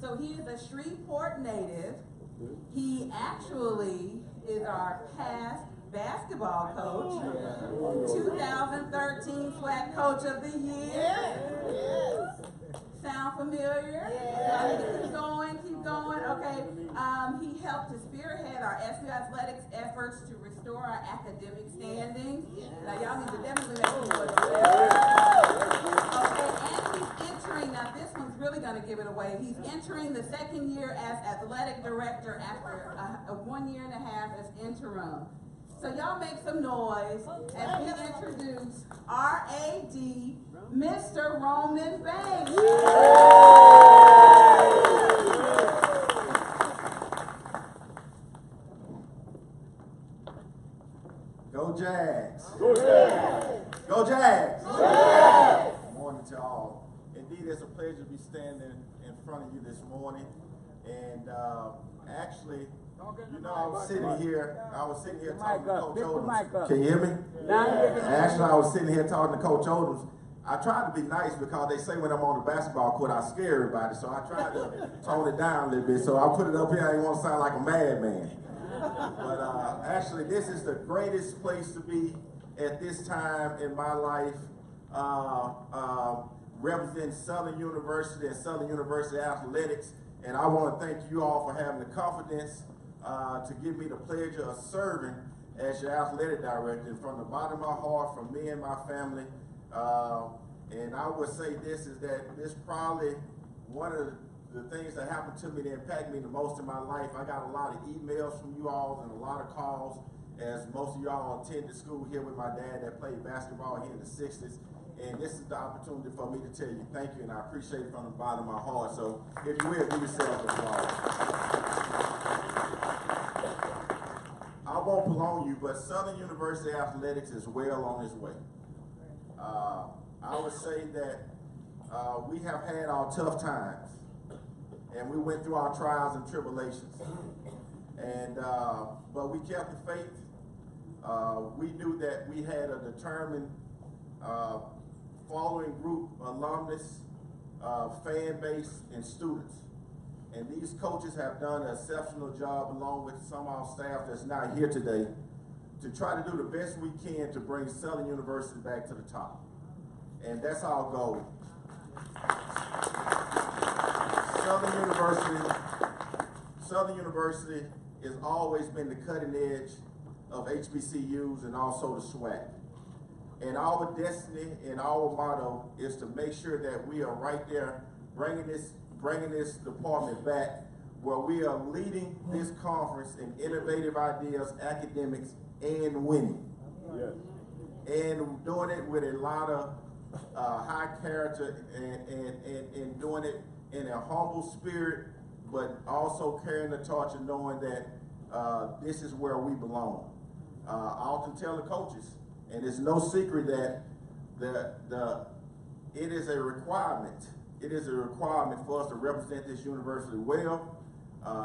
So he is a Shreveport native. He actually is our past basketball coach, 2013 SWAC Coach of the Year. Sound familiar? Keep going, keep going. Okay. He helped to spearhead our SU athletics efforts to restore our academic standings. Now y'all need to definitely make some noise. Okay, and he's entering, now this one's really going to give it away. He's entering the second year as athletic director after a 1 year and a half as interim. So y'all make some noise as we introduce RAD, Mr. Roman Banks. Go Jags. Go Jags. Go Jags. Go Jags. Good morning to all. Indeed, it's a pleasure to be standing in front of you this morning. And actually, you know, I was sitting here talking to Coach Odoms. Can you hear me? Actually, I was sitting here talking to Coach Odoms. I tried to be nice because they say when I'm on the basketball court, I scare everybody. So I tried to tone it down a little bit. So I put it up here. I didn't want to sound like a madman. But actually, this is the greatest place to be at this time in my life, representing Southern University and Southern University Athletics. And I want to thank you all for having the confidence to give me the pleasure of serving as your athletic director. And from the bottom of my heart, from me and my family, and I would say this is that this probably one of the things that happened to me that impacted me the most in my life. I got a lot of emails from you all and a lot of calls, as most of y'all attended school here with my dad that played basketball here in the 60s. And this is the opportunity for me to tell you thank you, and I appreciate it from the bottom of my heart. So if you will, give yourself applause. I won't prolong you, but Southern University Athletics is well on its way. I would say that we have had our tough times, and we went through our trials and tribulations. And but we kept the faith. We knew that we had a determined following group, alumnus, fan base, and students. And these coaches have done an exceptional job, along with some of our staff that's not here today, to try to do the best we can to bring Southern University back to the top. And that's our goal. Southern University has always been the cutting edge of HBCUs and also the SWAC. And our destiny and our motto is to make sure that we are right there bringing this department back, where we are leading this conference in innovative ideas, academics, and winning. Yes. And doing it with a lot of high character and doing it in a humble spirit, but also carrying the torch and knowing that this is where we belong. I often tell the coaches, and it's no secret that it is a requirement. It is a requirement for us to represent this university well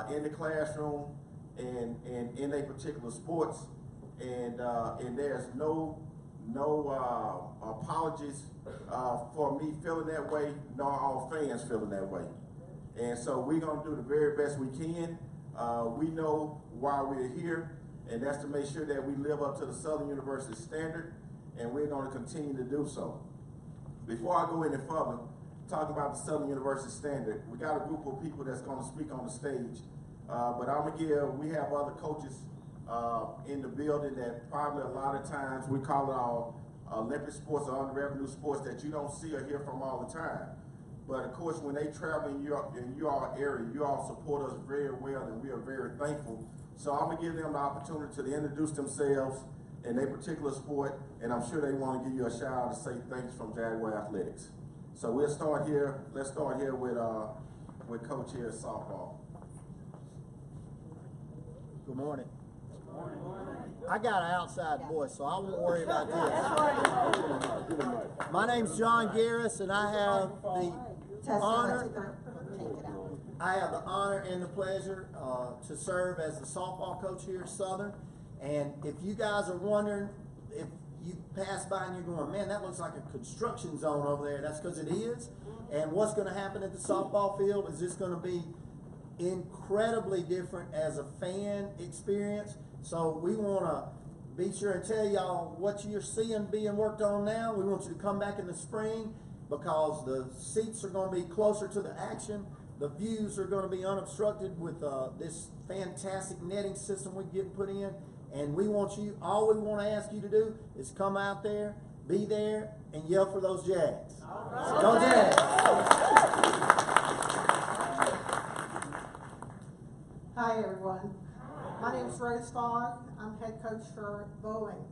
in the classroom and in a particular sports. And there's no apologies for me feeling that way, nor our fans feeling that way. And so we're going to do the very best we can. We know why we're here, and that's to make sure that we live up to the Southern University standard, and we're going to continue to do so. Before I go any further, talk about the Southern University standard, we got a group of people that's going to speak on the stage, but we have other coaches in the building that probably a lot of times we call it our Olympic sports or under-revenue sports that you don't see or hear from all the time. But of course, when they travel in your area, you all support us very well, and we are very thankful. So I'm gonna give them the opportunity to introduce themselves in their particular sport, and I'm sure they want to give you a shout out to say thanks from Jaguar Athletics. So we'll start here. Let's start here with Coach here at softball. Good morning. I got an outside voice, so I won't worry about this. My name's John Garris, and I have the honor and the pleasure to serve as the softball coach here at Southern. And if you guys are wondering if you pass by and you're going, man, that looks like a construction zone over there. That's because it is. And what's going to happen at the softball field is it's going to be incredibly different as a fan experience. So we want to be sure and tell y'all what you're seeing being worked on now. We want you to come back in the spring because the seats are going to be closer to the action. The views are going to be unobstructed with this fantastic netting system we get put in. And we want you, all we want to ask you to do is come out there, be there, and yell for those Jags. So go Jags! Hi, everyone. My name is Rose Fogg. I'm head coach for bowling.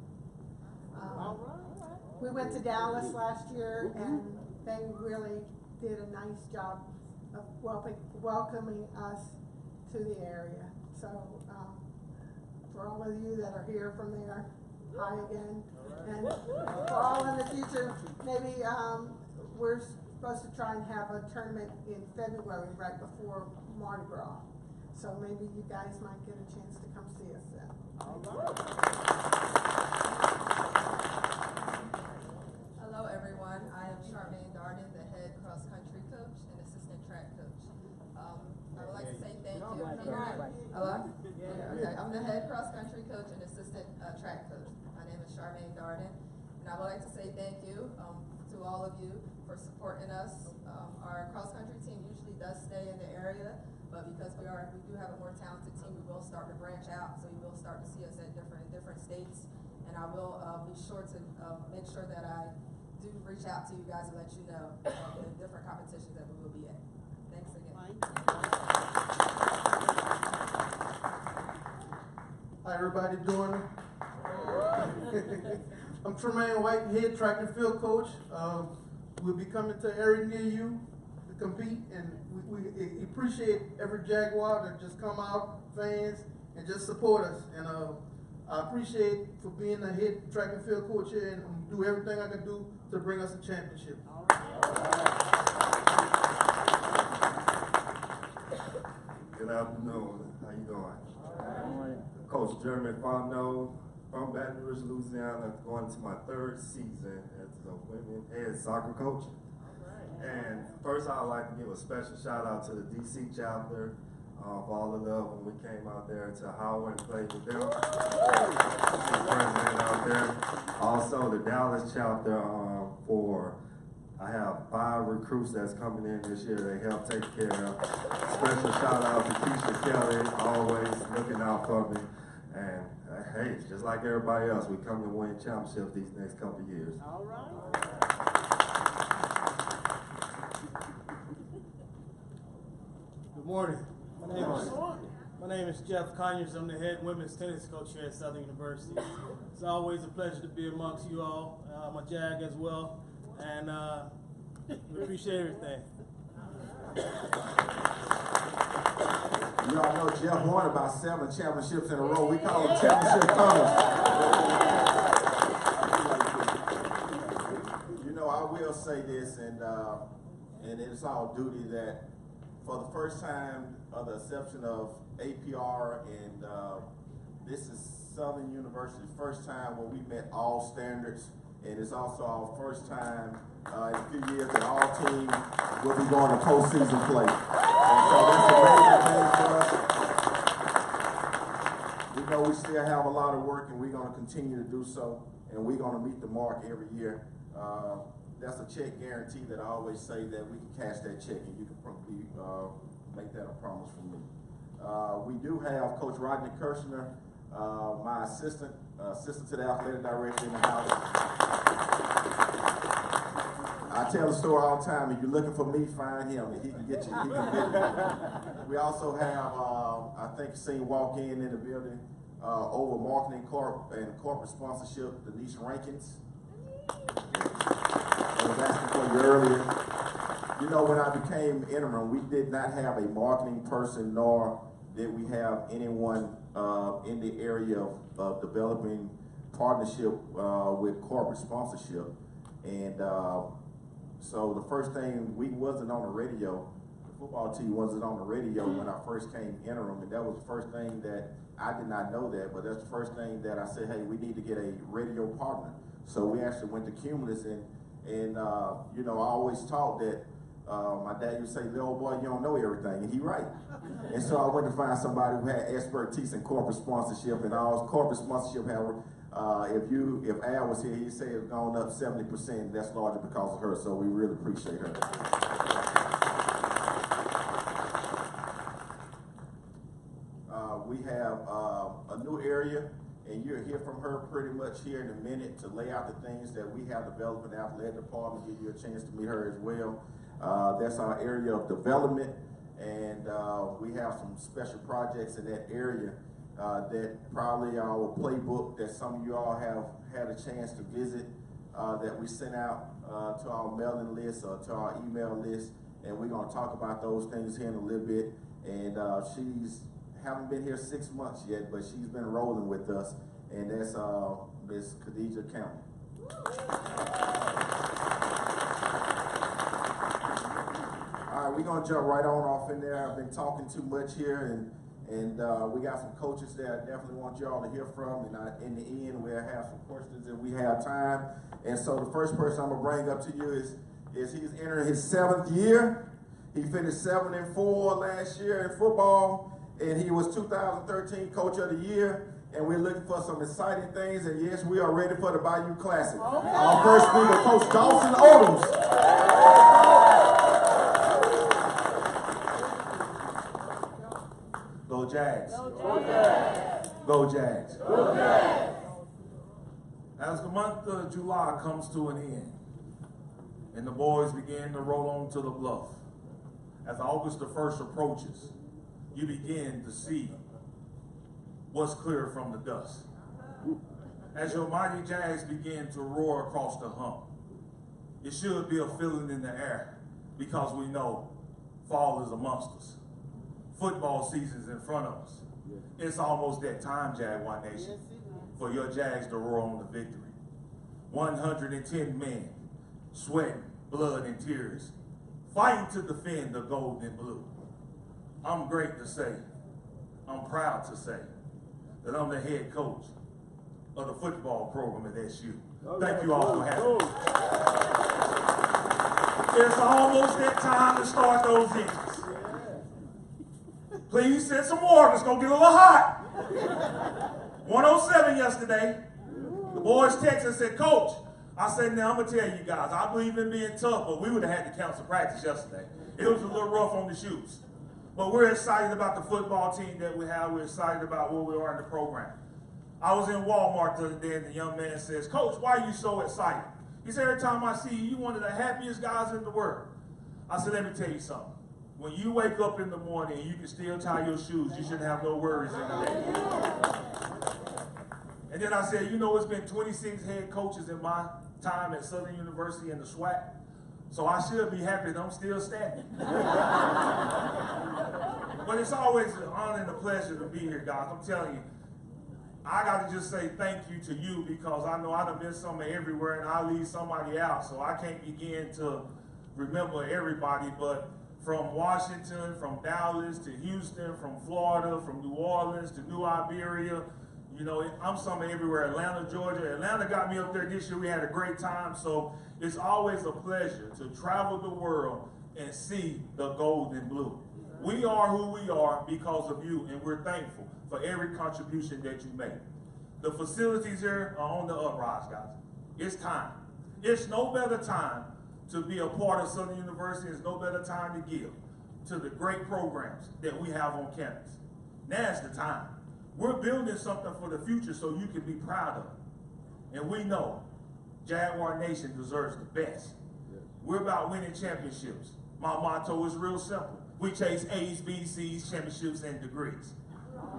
We went to Dallas last year, and they really did a nice job of welcoming us to the area. So, for all of you that are here from there, hi again. And for all in the future, maybe we're supposed to try and have a tournament in February right before Mardi Gras. So maybe you guys might get a chance to come see us then. Hello everyone, I am Charmaine Darden, the head cross country coach and assistant track coach. I would like to say thank you. Hello? Okay, I'm the head cross country coach and assistant track coach. My name is Charmaine Darden, and I would like to say thank you to all of you for supporting us. Our cross country team usually does stay in the area, but because we do have a more talented team, we will start to branch out. So you will start to see us at different states, and I will be sure to make sure that I do reach out to you guys and let you know the different competitions that we will be at. Thanks again. How everybody doing? I'm Tremaine White, head track and field coach. We'll be coming to an area near you to compete, and we appreciate every Jaguar that just come out, fans, and just support us. And I appreciate for being the head track and field coach here, and do everything I can do to bring us a championship. Good afternoon. How you doing? Coach Jeremy Fonno from Baton Rouge, Louisiana, going to my third season as a women head soccer coach. And first, I'd like to give a special shout out to the DC chapter for all the love when we came out there to Howard and played with them. President out there. Also, the Dallas chapter for. I have 5 recruits that's coming in this year they help take care of. Special shout out to Keisha Kelly, always looking out for me. And hey, just like everybody else, we come to win championships these next couple of years. All right. Good morning. My name is Jeff Conyers. I'm the head women's tennis coach here at Southern University. It's always a pleasure to be amongst you all. I'm a Jag as well. And we appreciate everything. You all know Jeff won about 7 championships in a row. We call him championship comers. You know, I will say this, and it's all duty that for the first time, the exception of APR, and this is Southern University's first time when we met all standards. And it's also our first time in a few years that all teams will be going to postseason play. And so that's a major thing for us. We know we still have a lot of work, and we're going to continue to do so, and we're going to meet the mark every year. That's a check guarantee that I always say that we can cash that check, and you can probably make that a promise from me. We do have Coach Rodney Kirshner, my assistant to the athletic director in the house. I tell the story all the time. If you're looking for me, find him. He can get you. He can get you. We also have, I think, seen walk in the building over marketing and corporate sponsorship, Denise Rankins. I was asking for you earlier. You know, when I became interim, we did not have a marketing person, nor did we have anyone in the area of developing partnership with corporate sponsorship. And so the first thing, we wasn't on the radio. The football team wasn't on the radio when I first came interim, and that was the first thing that I did not know that, but that's the first thing that I said, hey, we need to get a radio partner. So we actually went to Cumulus, and you know, I always taught that my dad used to say, little boy, you don't know everything, and he right. And so I went to find somebody who had expertise in corporate sponsorship, and all corporate sponsorship have, if Al was here, he'd say it's gone up 70%. That's largely because of her, so we really appreciate her. We have a new area, and you'll hear from her pretty much here in a minute to lay out the things that we have developed in the athletic department, give you a chance to meet her as well. That's our area of development, and we have some special projects in that area that probably our playbook that some of you all have had a chance to visit, that we sent out to our mailing list or to our email list, and we're going to talk about those things here in a little bit. And she's haven't been here 6 months yet, but she's been rolling with us, and that's Miss Khadijah Campbell. All right, we're gonna jump right on off in there. I've been talking too much here, and we got some coaches that I definitely want y'all to hear from, and in the end we'll have some questions if we have time. And so the first person I'm gonna bring up to you is he's entering his 7th year. He finished 7-4 last year in football, and he was 2013 Coach of the Year. And we're looking for some exciting things, and yes, we are ready for the Bayou Classic. Okay. Our first speaker, Coach Dawson Odoms. Go Jags. Go Jags. Go Jags. Go Jags. As the month of July comes to an end, and the boys begin to roll on to the bluff, as August the 1st approaches, you begin to see what's clear from the dust. As your mighty Jags begin to roar across the hump, it should be a feeling in the air, because we know fall is amongst us. Football season's in front of us. It's almost that time, Jaguar Nation, for your Jags to roar on the victory. 110 men, sweating, blood, and tears, fighting to defend the gold and blue. I'm great to say, I'm proud to say, that I'm the head coach of the football program at SU. Thank you all for having me. It's almost that time to start those engines. Please send some water, it's gonna get a little hot. 107 yesterday, the boys texted and said, Coach, I said, now I'm gonna tell you guys, I believe in being tough, but we would have had to cancel practice yesterday. It was a little rough on the shoes. But we're excited about the football team that we have. We're excited about where we are in the program. I was in Walmart the other day, and the young man says, Coach, why are you so excited? He said, every time I see you, you're one of the happiest guys in the world. I said, let me tell you something. When you wake up in the morning and you can still tie your shoes, you shouldn't have no worries in the day. And then I said, you know, it's been 26 head coaches in my time at Southern University in the SWAC. So I should be happy that I'm still standing. But it's always an honor and a pleasure to be here, guys. I'm telling you, I got to just say thank you to you, because I know I've done been somewhere everywhere and I leave somebody out. So I can't begin to remember everybody, but from Washington, from Dallas to Houston, from Florida, from New Orleans to New Iberia, you know, I'm somewhere everywhere. Atlanta, Georgia. Atlanta got me up there this year. We had a great time. So it's always a pleasure to travel the world and see the gold and blue. We are who we are because of you, and we're thankful for every contribution that you make. The facilities here are on the uprise, guys. It's time. It's no better time to be a part of Southern University. It's no better time to give to the great programs that we have on campus. Now's the time. We're building something for the future so you can be proud of it. And we know Jaguar Nation deserves the best. We're about winning championships. My motto is real simple. We chase A's, B's, C's, championships, and degrees.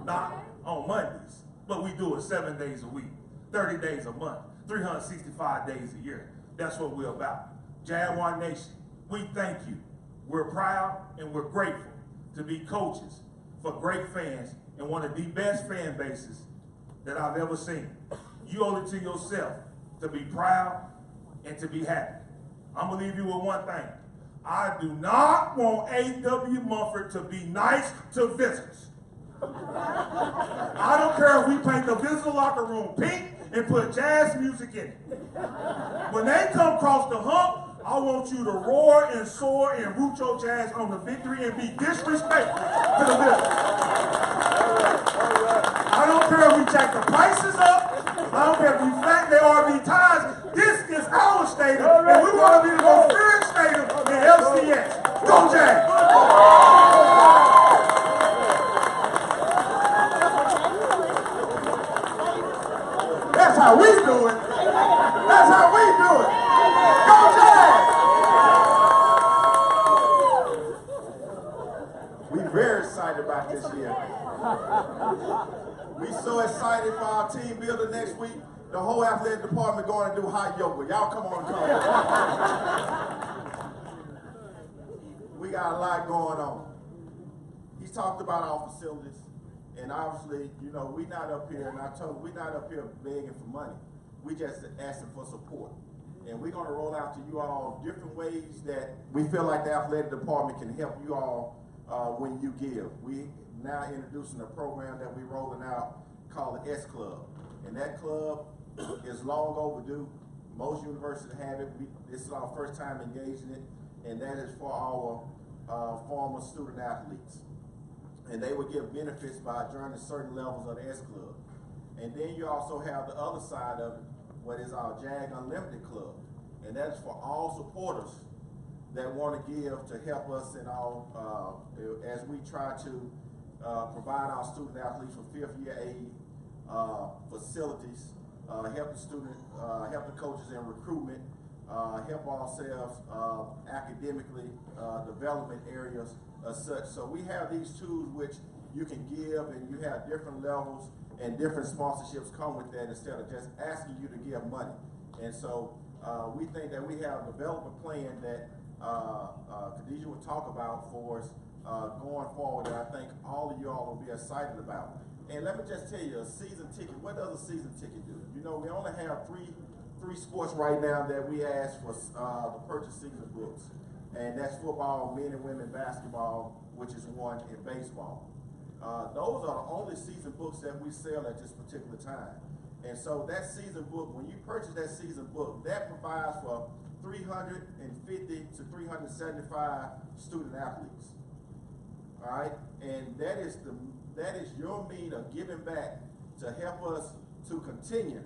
Not on Mondays, but we do it 7 days a week, 30 days a month, 365 days a year. That's what we're about. Jaguar Nation, we thank you. We're proud and we're grateful to be coaches for great fans and one of the best fan bases that I've ever seen. You owe it to yourself to be proud and to be happy. I'm gonna leave you with one thing. I do not want A.W. Mumford to be nice to visitors. I don't care if we paint the visitor locker room pink, and put jazz music in it. When they come across the hump, I want you to roar and soar and root your jazz on the victory and be disrespectful to the victory. I don't care if we jack the prices up. I don't care if we flatten the RV ties. This is our stadium, and we want to be the most feared stadium in FCS. Go Jags! That's how we do it. That's how we do it. Go Jags! We very excited about this year. We so excited for our team builder next week. The whole athletic department going to do hot yoga. Y'all come on, come. We got a lot going on. He talked about our facilities, and obviously, you know, we not up here, and I told him, we not up here begging for money. We just asking for support. And we're going to roll out to you all different ways that we feel like the athletic department can help you all when you give. We now introducing a program that we're rolling out called the S Club. And that club is long overdue. Most universities have it. This is our first time engaging it, and that is for our former student athletes. And they would get benefits by joining certain levels of the S Club. And then you also have the other side of it, what is our JAG Unlimited Club. And that's for all supporters that want to give to help us in our, as we try to provide our student athletes with fifth year aid, facilities, help the student, help the coaches in recruitment, help ourselves academically, development areas as such. So we have these tools which you can give, and you have different levels and different sponsorships come with that instead of just asking you to give money. And so we think that we have developed a plan that Khadijah will talk about for us going forward, that I think all of you all will be excited about. And let me just tell you, a season ticket, what does a season ticket do? You know, we only have three sports right now that we ask for to purchase season books. And that's football, men and women basketball, which is one, and baseball. Those are the only season books that we sell at this particular time. And so that season book, when you purchase that season book, that provides for 350 to 375 student athletes. All right, and that is your means of giving back to help us to continue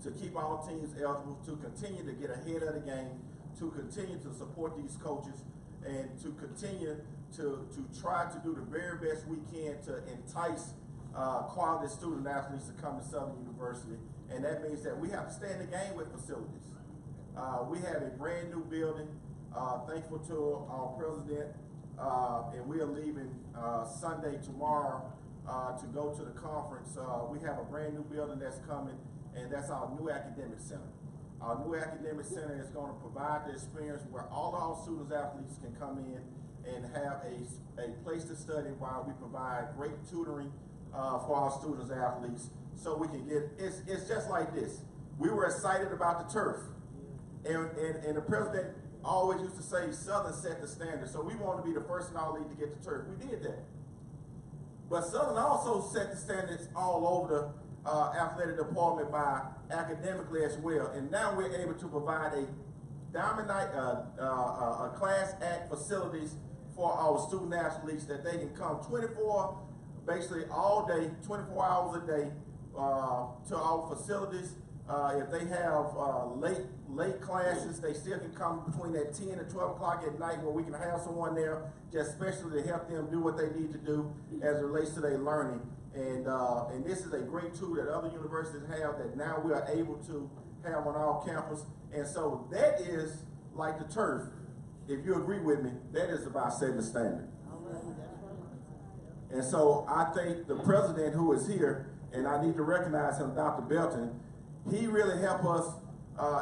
to keep our teams eligible, to continue to get ahead of the game, to continue to support these coaches, and to continue to try to do the very best we can to entice quality student athletes to come to Southern University. And that means that we have to stay in the game with facilities. We have a brand new building, thankful to our president, and we are leaving Sunday tomorrow to go to the conference. We have a brand new building that's coming, and that's our new academic center. Our new academic center is going to provide the experience where all our students athletes can come in and have a place to study while we provide great tutoring for our students athletes, so we can get, it's just like this. We were excited about the turf, and the president always used to say Southern set the standard, so we wanted to be the first in our league to get the turf. We did that. But Southern also set the standards all over the athletic department by academically as well, and now we're able to provide a class act facilities for our student athletes that they can come 24, basically all day, 24 hours a day to our facilities. If they have late classes, they still can come between that 10 and 12 o'clock at night, where we can have someone there just especially to help them do what they need to do as it relates to their learning. And this is a great tool that other universities have that now we are able to have on our campus. And so that is like the turf. If you agree with me, that is about setting the standard. And so I think the president who is here, and I need to recognize him, Dr. Belton, he really helped us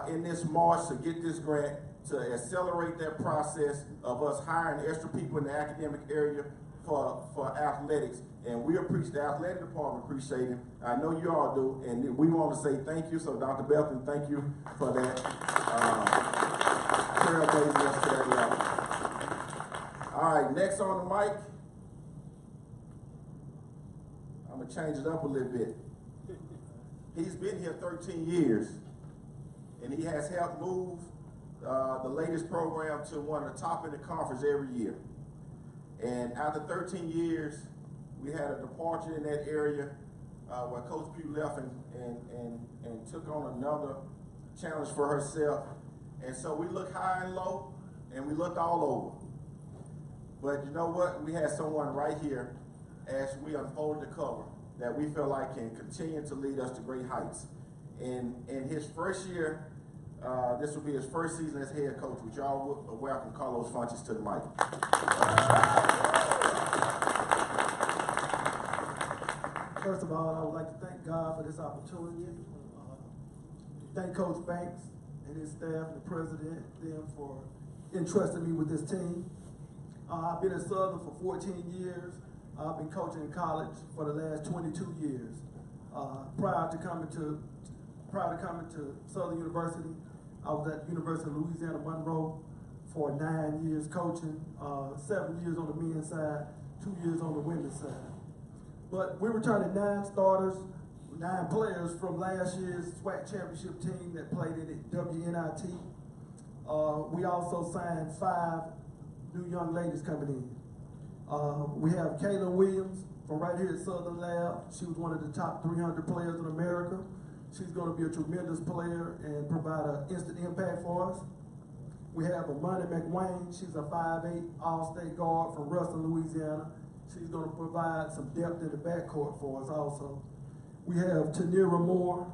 in this march to get this grant to accelerate that process of us hiring extra people in the academic area for athletics. And we appreciate, the athletic department appreciate him. I know you all do, and we want to say thank you. So Dr. Belton, thank you for that. Trailblazing us to that level. All right, next on the mic, I'm gonna change it up a little bit. He's been here 13 years, and he has helped move the latest program to one of the top in the conference every year. And after 13 years, we had a departure in that area where Coach Pugh left and took on another challenge for herself. And so we looked high and low, and we looked all over. But you know what? We had someone right here, as we unfolded the cover, that we feel like can continue to lead us to great heights. In his first year, this will be his first season as head coach. Would y'all welcome Carlos Funches to the mic? First of all, I would like to thank God for this opportunity. Thank Coach Banks and his staff and the president them for entrusting me with this team. I've been at Southern for 14 years. I've been coaching in college for the last 22 years. Prior to coming to Southern University, I was at the University of Louisiana Monroe for 9 years coaching, 7 years on the men's side, 2 years on the women's side. But we're returning 9 starters, 9 players from last year's SWAC championship team that played in the WNIT. We also signed 5 new young ladies coming in. We have Kaylin Williams from right here at Southern Lab. She was one of the top 300 players in America. She's going to be a tremendous player and provide an instant impact for us. We have Amani McWayne. She's a 5'8" all-state guard from Ruston, Louisiana. She's going to provide some depth in the backcourt for us also. We have Tanira Moore.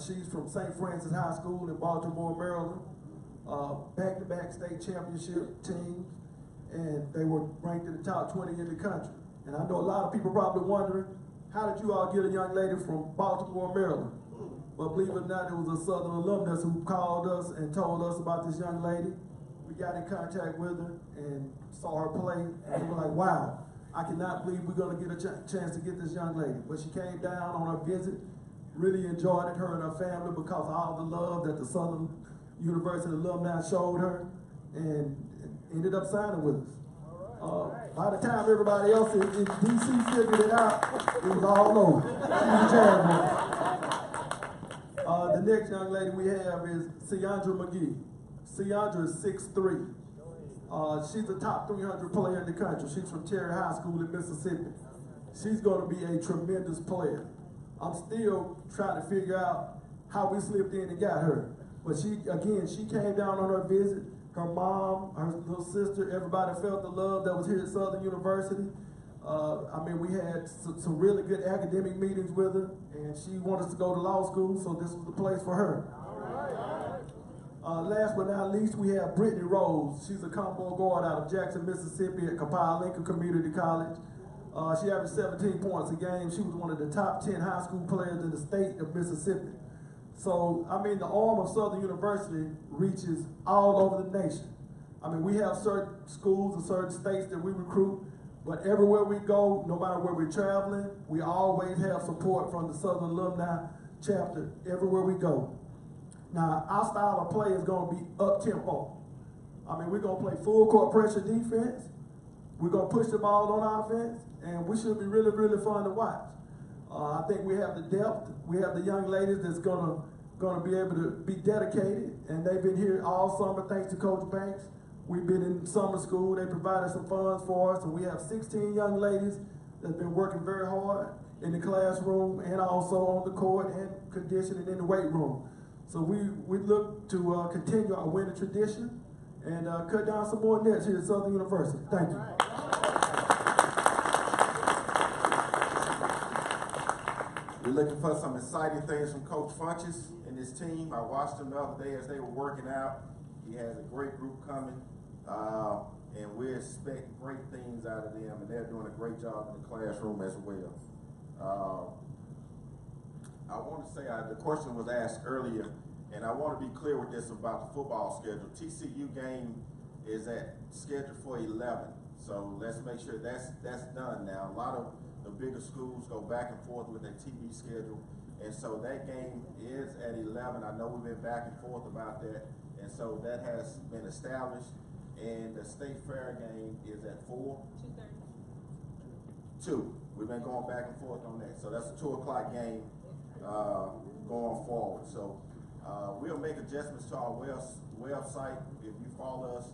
She's from St. Francis High School in Baltimore, Maryland. Back-to-back state championship teams, and they were ranked in the top 20 in the country. And I know a lot of people probably wondering, how did you all get a young lady from Baltimore, Maryland? But believe it or not, it was a Southern alumnus who called us and told us about this young lady. We got in contact with her and saw her play, and we were like, wow, I cannot believe we're gonna get a chance to get this young lady. But she came down on her visit, really enjoyed it, her and her family, because of all the love that the Southern University alumni showed her, and ended up signing with us. By the time everybody else in DC figured it out, it was all over. She was terrible. The next young lady we have is Ciandra McGee. Ciandra is 6'3". She's a top 300 player in the country. She's from Terry High School in Mississippi. She's going to be a tremendous player. I'm still trying to figure out how we slipped in and got her. But she came down on her visit. Her mom, her little sister, everybody felt the love that was here at Southern University. We had some really good academic meetings with her, and she wanted us to go to law school, so this was the place for her. Last but not least, we have Brittany Rose. She's a combo guard out of Jackson, Mississippi at Copiah Lincoln Community College. She averaged 17 points a game. She was one of the top 10 high school players in the state of Mississippi. So, the arm of Southern University reaches all over the nation. We have certain schools and certain states that we recruit, but everywhere we go, no matter where we're traveling, we always have support from the Southern Alumni chapter everywhere we go. Now, our style of play is going to be up-tempo. We're going to play full court pressure defense. We're going to push the ball on offense, and we should be really, really fun to watch. I think we have the depth. We have the young ladies that's gonna be able to be dedicated, and they've been here all summer thanks to Coach Banks. We've been in summer school. They provided some funds for us, and we have 16 young ladies that's been working very hard in the classroom and also on the court and conditioning in the weight room. So we look to continue our winning tradition and cut down some more nets here at Southern University. Thank you. We're looking for some exciting things from Coach Funches and his team. I watched them the other day as they were working out. He has a great group coming, and we expect great things out of them, and they're doing a great job in the classroom as well. I want to say the question was asked earlier, and I want to be clear with this about the football schedule. TCU game is scheduled for 11, so let's make sure that's done now. A lot of the bigger schools go back and forth with their TV schedule, and so that game is at 11. I know we've been back and forth about that, and so that has been established. And the State Fair game is at 4? 2:30. 2. We've been going back and forth on that, so that's a 2 o'clock game going forward. So we'll make adjustments to our website if you follow us.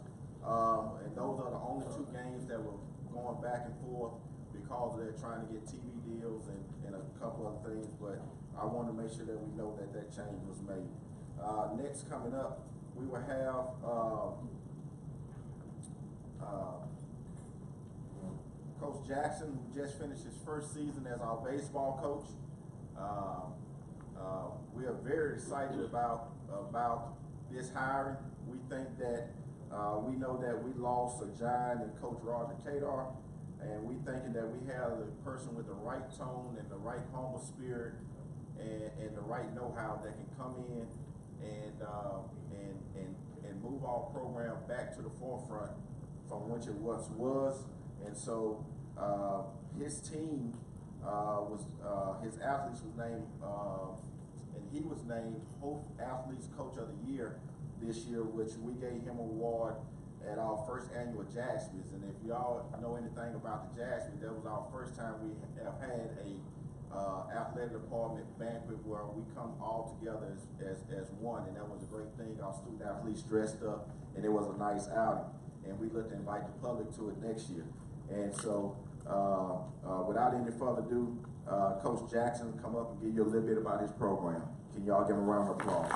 And those are the only 2 games that were going back and forth because they're trying to get TV deals and a couple other things. But I want to make sure that we know that that change was made. Next coming up, we will have Coach Jackson, who just finished his first season as our baseball coach. We are very excited about this hiring. We think that we know that we lost a giant in Coach Roger Kadar, and we thinking that we have a person with the right tone and the right humble spirit and the right know-how that can come in and move our program back to the forefront from which it once was. And so his team his athletes was named, and he was named Hope Athletes Coach of the Year this year, which we gave him an award at our first annual Jaspys. And if y'all know anything about the Jaspys, that was our first time we have had a athletic department banquet where we come all together as one, and that was a great thing. Our student athletes dressed up, and it was a nice outing. And we look to invite the public to it next year. And so, without any further ado, Coach Jackson come up and give you a little bit about his program. Can y'all give him a round of applause?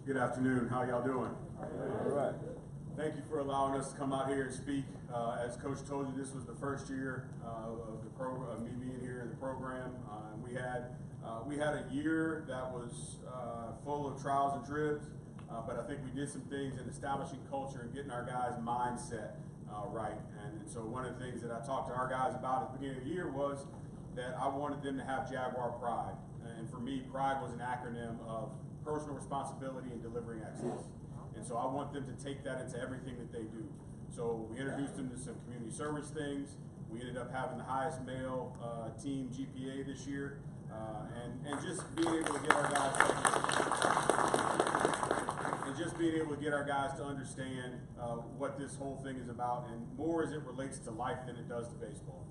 Good afternoon. How y'all doing? All right. Thank you for allowing us to come out here and speak. As Coach told you, this was the first year of the program, of me being here in the program. And we had a year that was full of trials and tribs, but I think we did some things in establishing culture and getting our guys' mindset right. And so one of the things that I talked to our guys about at the beginning of the year was that I wanted them to have Jaguar pride. And for me, pride was an acronym of personal responsibility and delivering excellence. And so I want them to take that into everything that they do. So we introduced them to some community service things. We ended up having the highest male team GPA this year. And just being able to get our guys to understand what this whole thing is about, and more as it relates to life than it does to baseball.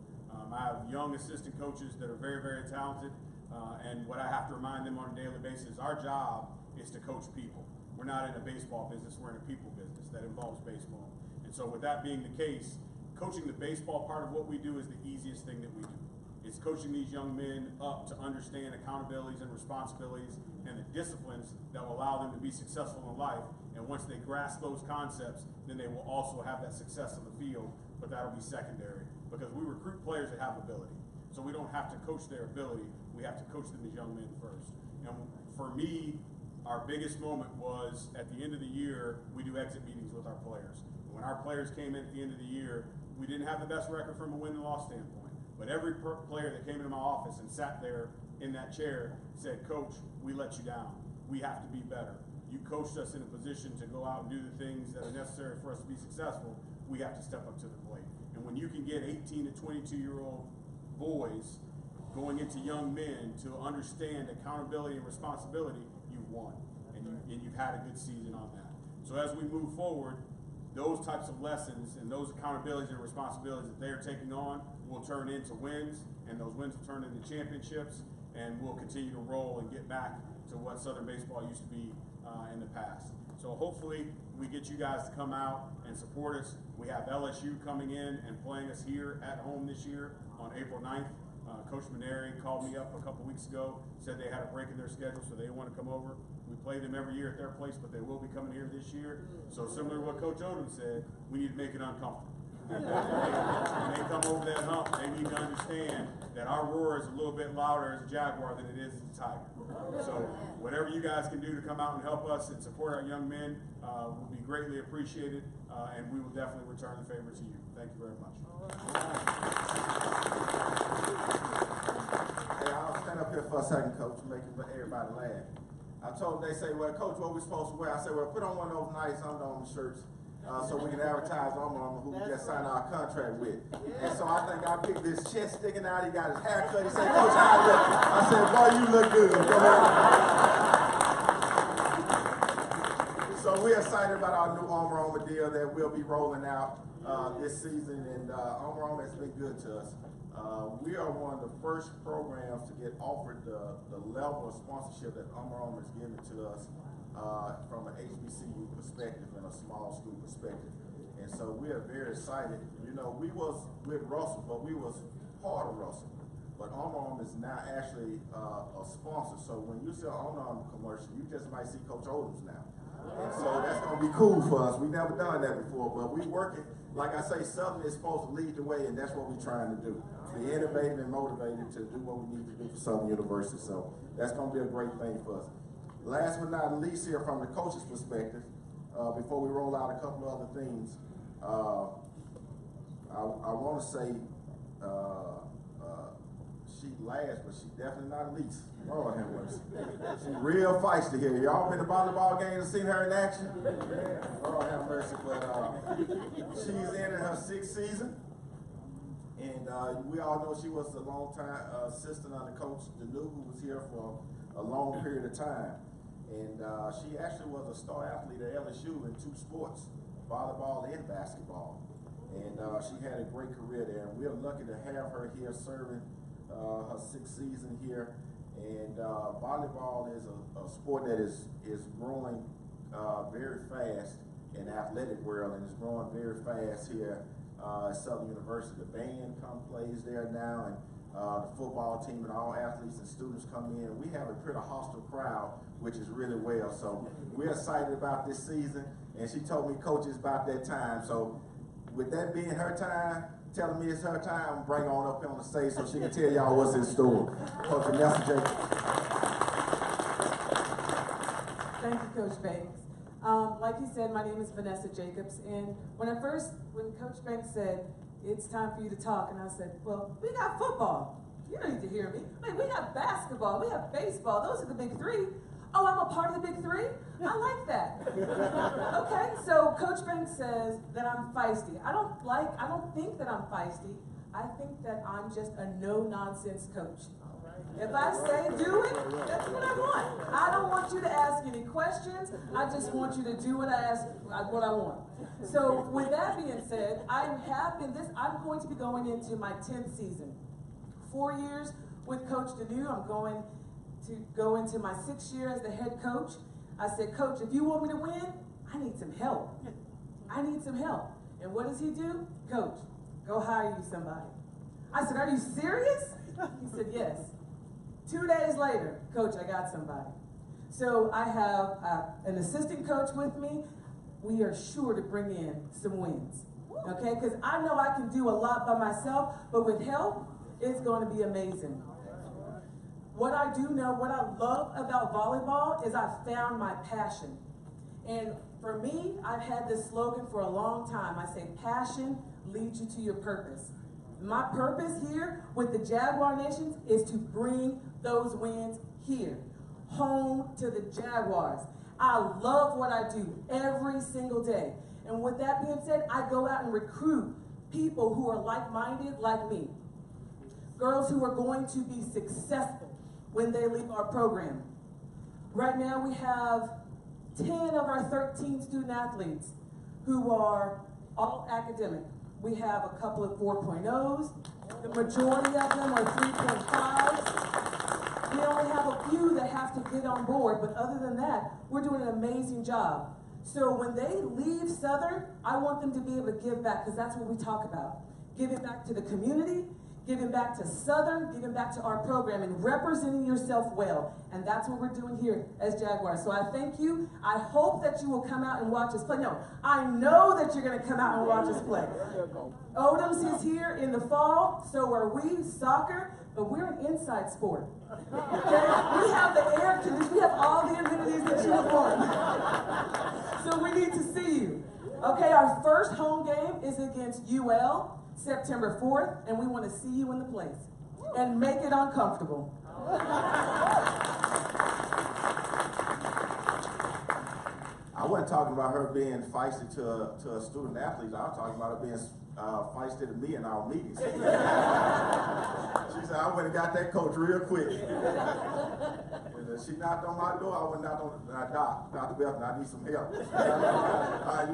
I have young assistant coaches that are very, very talented, and what I have to remind them on a daily basis, our job is to coach people. We're not in a baseball business, we're in a people business that involves baseball. And so with that being the case, coaching the baseball part of what we do is the easiest thing that we do. It's coaching these young men up to understand accountabilities and responsibilities and the disciplines that will allow them to be successful in life. And once they grasp those concepts, then they will also have that success on the field, but that'll be secondary because we recruit players that have ability. So we don't have to coach their ability, we have to coach them as young men first. And for me, our biggest moment was at the end of the year, we do exit meetings with our players. When our players came in at the end of the year, we didn't have the best record from a win and loss standpoint. But every player that came into my office and sat there in that chair said, "Coach, we let you down. We have to be better. You coached us in a position to go out and do the things that are necessary for us to be successful. We have to step up to the plate." And when you can get 18 to 22-year-old boys going into young men to understand accountability and responsibility, you've won. And you've had a good season on that. So as we move forward, those types of lessons and those accountabilities and responsibilities that they're taking on will turn into wins, and those wins will turn into championships, and we'll continue to roll and get back to what Southern baseball used to be in the past. So hopefully we get you guys to come out and support us. We have LSU coming in and playing us here at home this year on April 9th. Coach Maneri called me up a couple weeks ago, said they had a break in their schedule, so they want to come over. We play them every year at their place, but they will be coming here this year. So similar to what Coach Odom said, we need to make it uncomfortable. When they come over that hump, they need to understand that our roar is a little bit louder as a Jaguar than it is as a Tiger. So whatever you guys can do to come out and help us and support our young men will be greatly appreciated, and we will definitely return the favor to you. Thank you very much. Hey, I'll stand up here for a second, Coach, to make everybody laugh. I told them, they say, "Well, Coach, what we supposed to wear?" I said, "Well, put on one of those nice Under Armour shirts so we can advertise Under Armour, who we just signed our contract with." And so I think I picked this chest sticking out. He got his hair cut. He said, "Coach, how I look?" I said, "Boy, you look good." Go ahead. So we're excited about our new Under Armour deal that we'll be rolling out this season, and Under Armour has been good to us. We are one of the first programs to get offered the level of sponsorship that Under Armour is giving to us from an HBCU perspective and a small school perspective. And so we are very excited. You know, we was with Russell, but we was part of Russell. But Under Armour is now actually a sponsor. So when you see an Under Armour commercial, you just might see Coach Odoms now. And so that's gonna be cool for us. We've never done that before, but we working. Like I say, Southern is supposed to lead the way, and that's what we're trying to do. Be innovative and motivated to do what we need to do for Southern University. So that's gonna be a great thing for us. Last but not least here, from the coach's perspective, before we roll out a couple of other things, I wanna say, she last, but she definitely not least. Lord have mercy. She's real feisty here. Y'all been to volleyball games and seen her in action? Lord have mercy. But she's in her 6th season. And we all know she was a long-time assistant under Coach Danu, who was here for a long period of time. And she actually was a star athlete at LSU in 2 sports, volleyball and basketball. And she had a great career there. And we're lucky to have her here serving her 6th season here. And volleyball is a sport that is growing very fast in the athletic world, and it's growing very fast here at Southern University. The band plays there now, and the football team and all athletes and students come in. We have a pretty hostile crowd, which is really well. So we're excited about this season, and she told me, Coach, it's about that time. So with that being her time, telling me it's her time, bring her on up here on the stage so she can tell y'all what's in store. Coach Vanessa Jacobs. Thank you, Coach Banks. Like he said, my name is Vanessa Jacobs, and when Coach Banks said, it's time for you to talk, and I said, well, we got football. You don't need to hear me. Like, we got basketball, we have baseball, those are the big 3. Oh, I'm a part of the big 3? I like that. Okay, so Coach Banks says that I'm feisty. I don't think that I'm feisty. I think that I'm just a no-nonsense coach. If I say do it, that's what I want. I don't want you to ask any questions. I just want you to do what I want. So with that being said, I'm going to be going into my 10th season. 4 years with Coach Danu. I'm going to go into my 6th year as the head coach. I said, Coach, if you want me to win, I need some help. I need some help. And what does he do? Coach, go hire you somebody. I said, are you serious? He said, yes. 2 days later, Coach, I got somebody. So I have an assistant coach with me. We are sure to bring in some wins, okay? Because I know I can do a lot by myself, but with help, it's going to be amazing. What I do know, what I love about volleyball is I've found my passion. And for me, I've had this slogan for a long time. I say, passion leads you to your purpose. My purpose here with the Jaguar Nations is to bring those wins here, home to the Jaguars. I love what I do every single day. And with that being said, I go out and recruit people who are like-minded like me. Girls who are going to be successful when they leave our program. Right now we have 10 of our 13 student athletes who are all academic. We have a couple of 4.0s. The majority of them are 3.5s. We only have a few that have to get on board, but other than that, we're doing an amazing job. So when they leave Southern, I want them to be able to give back, because that's what we talk about. Giving back to the community, giving back to Southern, giving back to our program, and representing yourself well. And that's what we're doing here as Jaguars. So I thank you. I hope that you will come out and watch us play. No, I know that you're going to come out and watch us play. Odoms is here in the fall, so are we, soccer, but we're an inside sport. Okay? We have the air conditioning, we have all the amenities that you want. So we need to see you. Okay, our first home game is against UL. September 4th, and we want to see you in the place and make it uncomfortable. I wasn't talking about her being feisty to a student athlete. I was talking about her being feisty to me in our meetings. She said, I went and got that coach real quick. And she knocked on my door, I went knocked on Dr. Belton, I need some help. You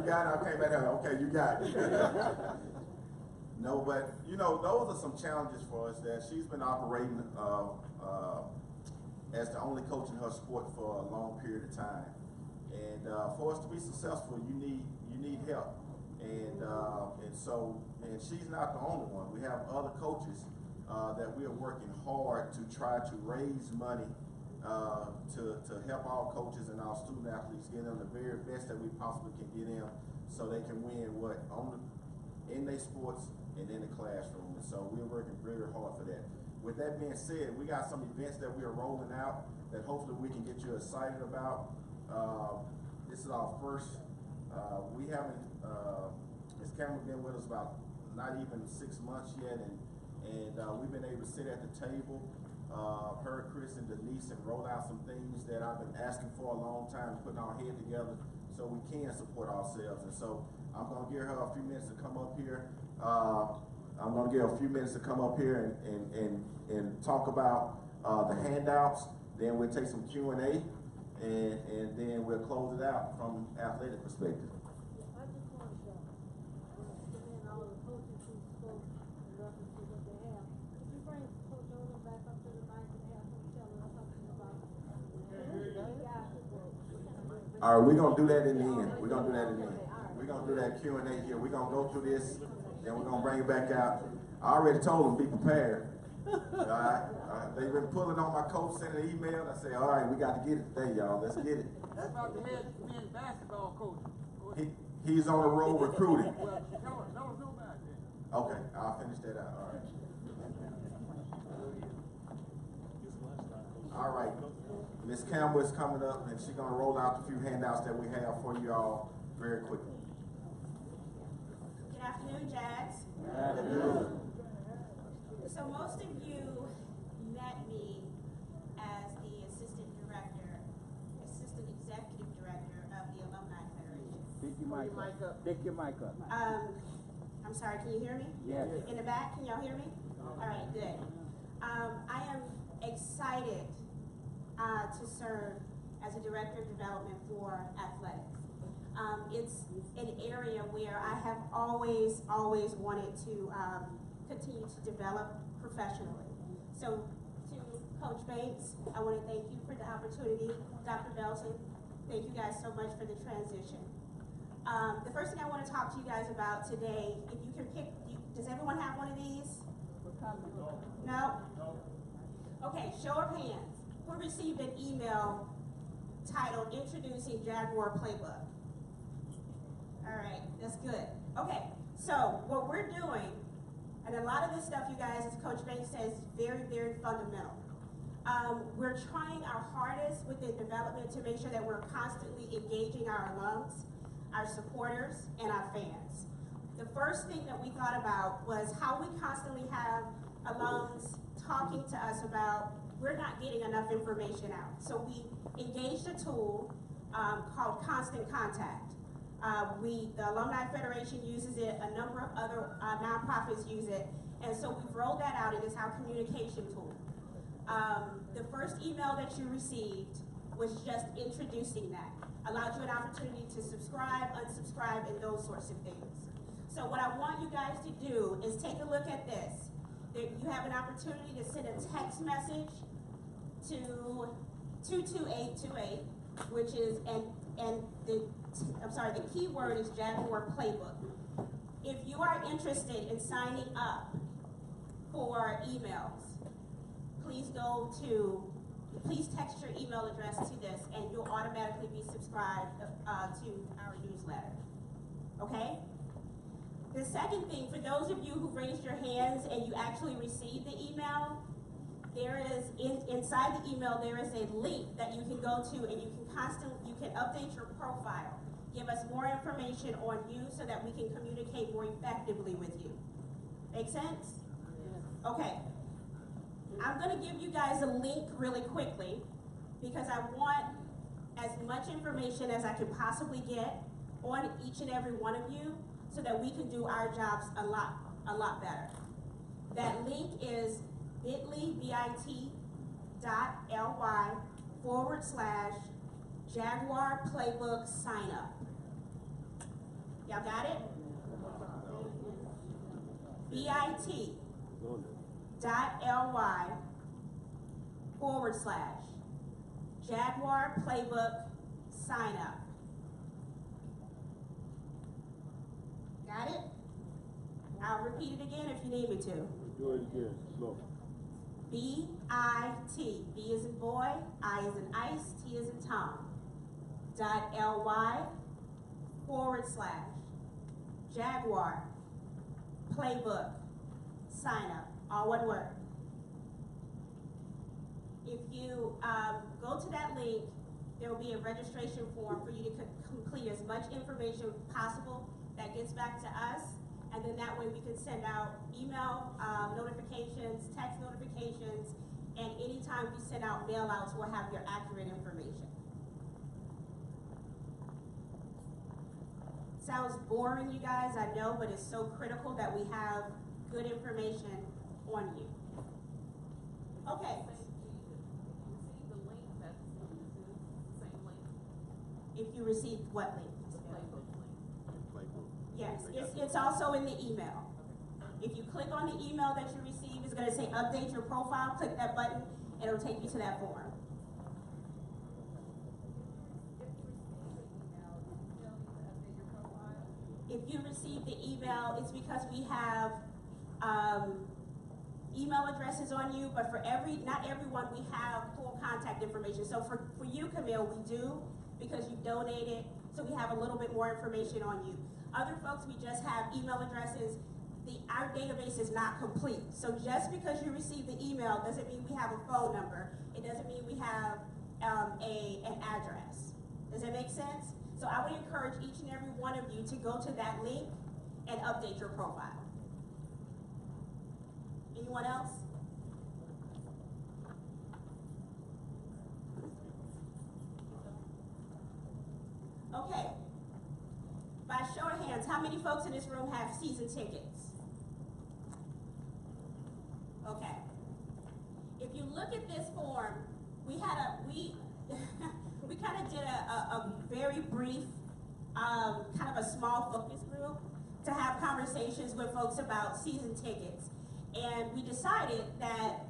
got it? I came back there, okay, you got it. No, but you know, those are some challenges for us that she's been operating as the only coach in her sport for a long period of time. And for us to be successful, you need help. And she's not the only one. We have other coaches that we are working hard to try to raise money to help our coaches and our student athletes get them the very best that we possibly can get them, so they can win in their sports and in the classroom. And so we're working very hard for that. With that being said, we got some events that we are rolling out that hopefully we can get you excited about. This is our first. We haven't. Ms. Cameron been with us about not even 6 months yet, and we've been able to sit at the table, her, Chris, and Denise, and roll out some things that I've been asking for a long time, putting our head together so we can support ourselves. And so I'm going to give her a few minutes to come up here. And talk about the handouts. Then we'll take some Q&A, and then we'll close it out from an athletic perspective. I just want to commend all the coaches who spoke in reference to what they have. Could you bring Coach Odom back up to the mic and have him tell us something about All right, we're going to do that in the end. We're going to do that in the end. We're going to do that Q&A here. We're going to go through this, then we're going to bring it back out. I already told them, be prepared. All right? They've been pulling on my coach, sending an email. I say, all right, we got to get it today, y'all. Let's get it. What about the head men's basketball coach? He's on the road recruiting. Well, tell us about that. Okay, I'll finish that out. All right. All right. Ms. Campbell is coming up, and she's going to roll out a few handouts that we have for you all very quickly. Good afternoon, Jags. Good afternoon. So most of you met me as the assistant executive director of the Alumni Federation. Pick your mic up. Pick your mic up. I'm sorry, can you hear me? Yes. In the back, can y'all hear me? All right, good. I am excited to serve as a director of development for athletics. It's an area where I have always wanted to continue to develop professionally. So to Coach Banks, I want to thank you for the opportunity. Dr. Belton, thank you guys so much for the transition. The first thing I want to talk to you guys about today, if you can pick, does everyone have one of these? No? Okay, show of hands. Who received an email titled Introducing Jaguar Playbook? All right, that's good. Okay, so what we're doing, and a lot of this stuff, you guys, as Coach Banks says, is very, very fundamental. We're trying our hardest with the development to make sure that we're constantly engaging our alums, our supporters, and our fans. The first thing that we thought about was how we constantly have alums talking to us about we're not getting enough information out. So we engaged a tool called Constant Contact. The Alumni Federation uses it, a number of other nonprofits use it, and so we've rolled that out. It is our communication tool. The first email that you received was just introducing that. Allowed you an opportunity to subscribe, unsubscribe, and those sorts of things. So what I want you guys to do is take a look at this. You have an opportunity to send a text message to 22828, which is, the key word is Jaguar Playbook. If you are interested in signing up for emails, please text your email address to this and you'll automatically be subscribed to our newsletter, okay? The second thing, for those of you who raised your hands and you actually received the email, there is, inside the email, there is a link that you can go to and you can update your profile. Give us more information on you so that we can communicate more effectively with you. Make sense? Okay. I'm going to give you guys a link really quickly because I want as much information as I can possibly get on each and every one of you so that we can do our jobs a lot better. That link is bit.ly /Jaguar Playbook sign up. Y'all got it? bit.ly/Jaguar Playbook sign up. Got it? I'll repeat it again if you need me to. Do it again, slow. B-I-T, B is in boy, I is in ice, T is in Tom, .ly/Jaguar Playbook sign up, all one word. If you go to that link, there will be a registration form for you to complete as much information possible that gets back to us, and then that way we can send out email notifications, text notifications, and anytime we send out mail outs, we'll have your accurate information. Sounds boring, you guys, I know, but it's so critical that we have good information on you. Okay. If you received what link? Yes, it's also in the email. If you click on the email that you received, it's going to say update your profile. Click that button, and it'll take you to that form. If you received the email, it's because we have email addresses on you, but for not everyone, we have full contact information. So for you, Camille, we do, because you donated, so we have a little bit more information on you. Other folks, we just have email addresses. Our database is not complete. So just because you received the email doesn't mean we have a phone number. It doesn't mean we have an address. Does that make sense? So I would encourage each and every one of you to go to that link and update your profile. Anyone else? Okay. By show of hands, how many folks in this room have season tickets? Okay. If you look at this form, we kind of did a very brief, kind of a small focus group to have conversations with folks about season tickets. And we decided that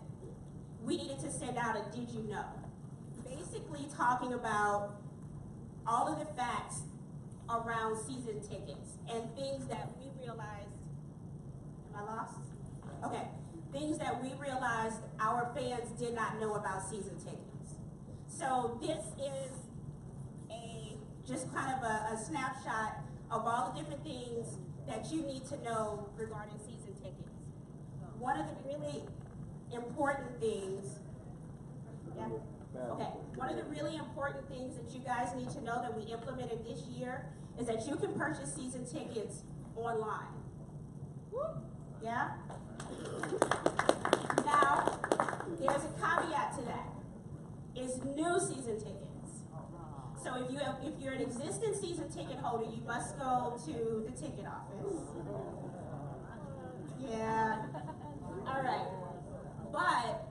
we needed to send out a did you know? Basically talking about all of the facts around season tickets and things that we realized, am I lost? Okay, things that we realized our fans did not know about season tickets. So this is just kind of a snapshot of all the different things that you need to know regarding season tickets. One of the really important things, one of the really important things that you guys need to know that we implemented this year is that you can purchase season tickets online. Yeah? Now, there's a caveat to that. It's new season tickets. So if you're an existing season ticket holder, you must go to the ticket office. Yeah. All right. But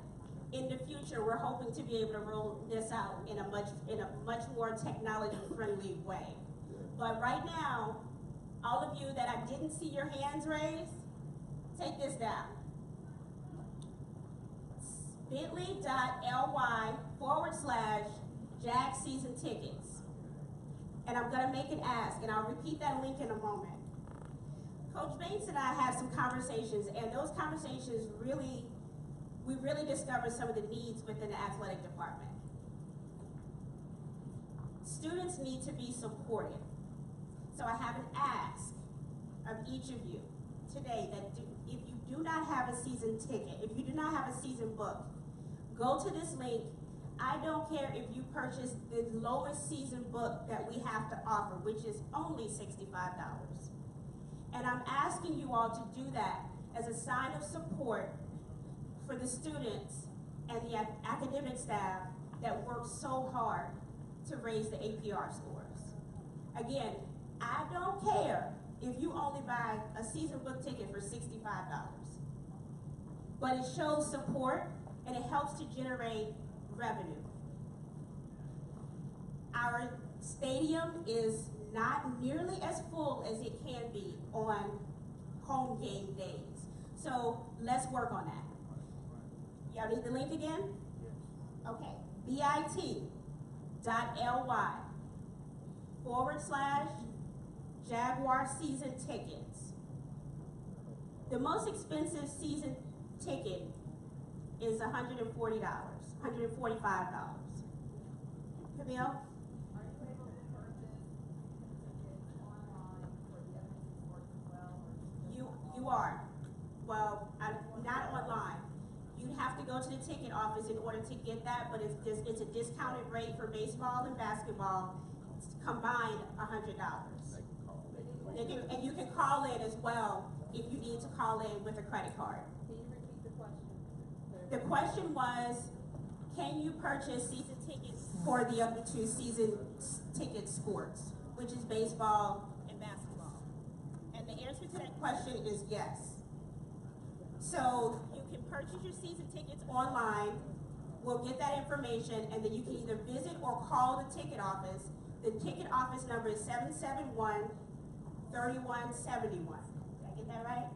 in the future, we're hoping to be able to roll this out in a much more technology-friendly way. But right now, all of you that I didn't see your hands raised, take this down. bit.ly/Jag season tickets. And I'm going to make an ask, and I'll repeat that link in a moment. Coach Bates and I had some conversations, and those conversations we really discovered some of the needs within the athletic department. Students need to be supported. So I have an ask of each of you today that if you do not have a season ticket, if you do not have a season book, go to this link. I don't care if you purchase the lowest season book that we have to offer, which is only $65. And I'm asking you all to do that as a sign of support for the students and the academic staff that work so hard to raise the APR scores. Again, I don't care if you only buy a season book ticket for $65, but it shows support and it helps to generate revenue. Our stadium is not nearly as full as it can be on home game days. So let's work on that. Y'all need the link again? Okay, bit.ly/Jaguar season tickets. The most expensive season ticket is $140, $145. Camille? You are. Well, not online. You'd have to go to the ticket office in order to get that, but it's a discounted rate for baseball and basketball. It's combined $100. And you can call in as well if you need to call in with a credit card. Can you repeat the question? The question was, can you purchase season tickets for the other two season ticket sports, which is baseball and basketball? And the answer to that question is yes. So you can purchase your season tickets online. We'll get that information, and then you can either visit or call the ticket office. The ticket office number is 771-3171. Did I get that right?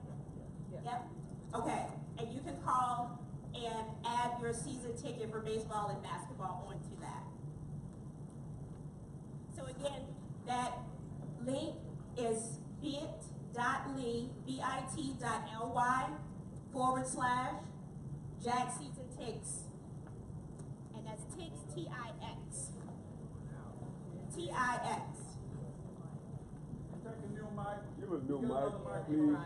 Yep. Okay. And you can call and add your season ticket for baseball and basketball onto that. So again, that link is bit.ly/Jag season tics. And that's tics, T-I-X. T-I-X. Take a new mic. Give us a new mic, please.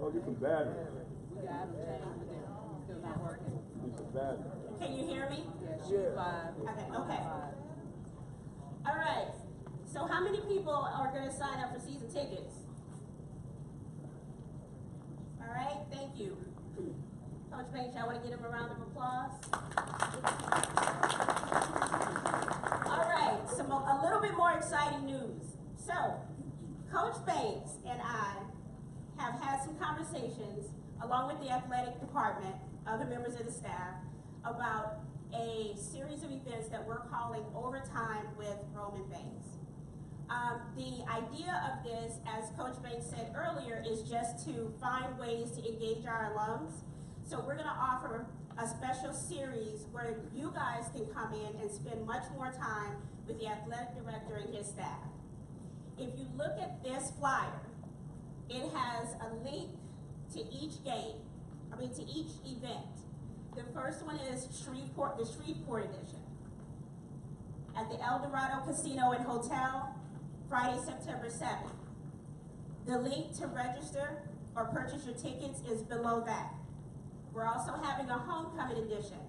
Oh, get some battery. We got them changed, but they're still not working. Get some battery. Can you hear me? Yeah. Okay. All right. So how many people are going to sign up for season tickets? All right. Thank you. Coach Banks, y'all want to give him a round of applause? All right. A little bit more exciting news. So, Coach Banks and I have had some conversations along with the athletic department, other members of the staff, about a series of events that we're calling Overtime with Roman Banks. The idea of this, as Coach Banks said earlier, is just to find ways to engage our alums. So we're going to offer a special series where you guys can come in and spend much more time with the athletic director and his staff. If you look at this flyer, it has a link to each to each event. The first one is the Shreveport edition. At the El Dorado Casino and Hotel, Friday, September 7th. The link to register or purchase your tickets is below that. We're also having a homecoming edition.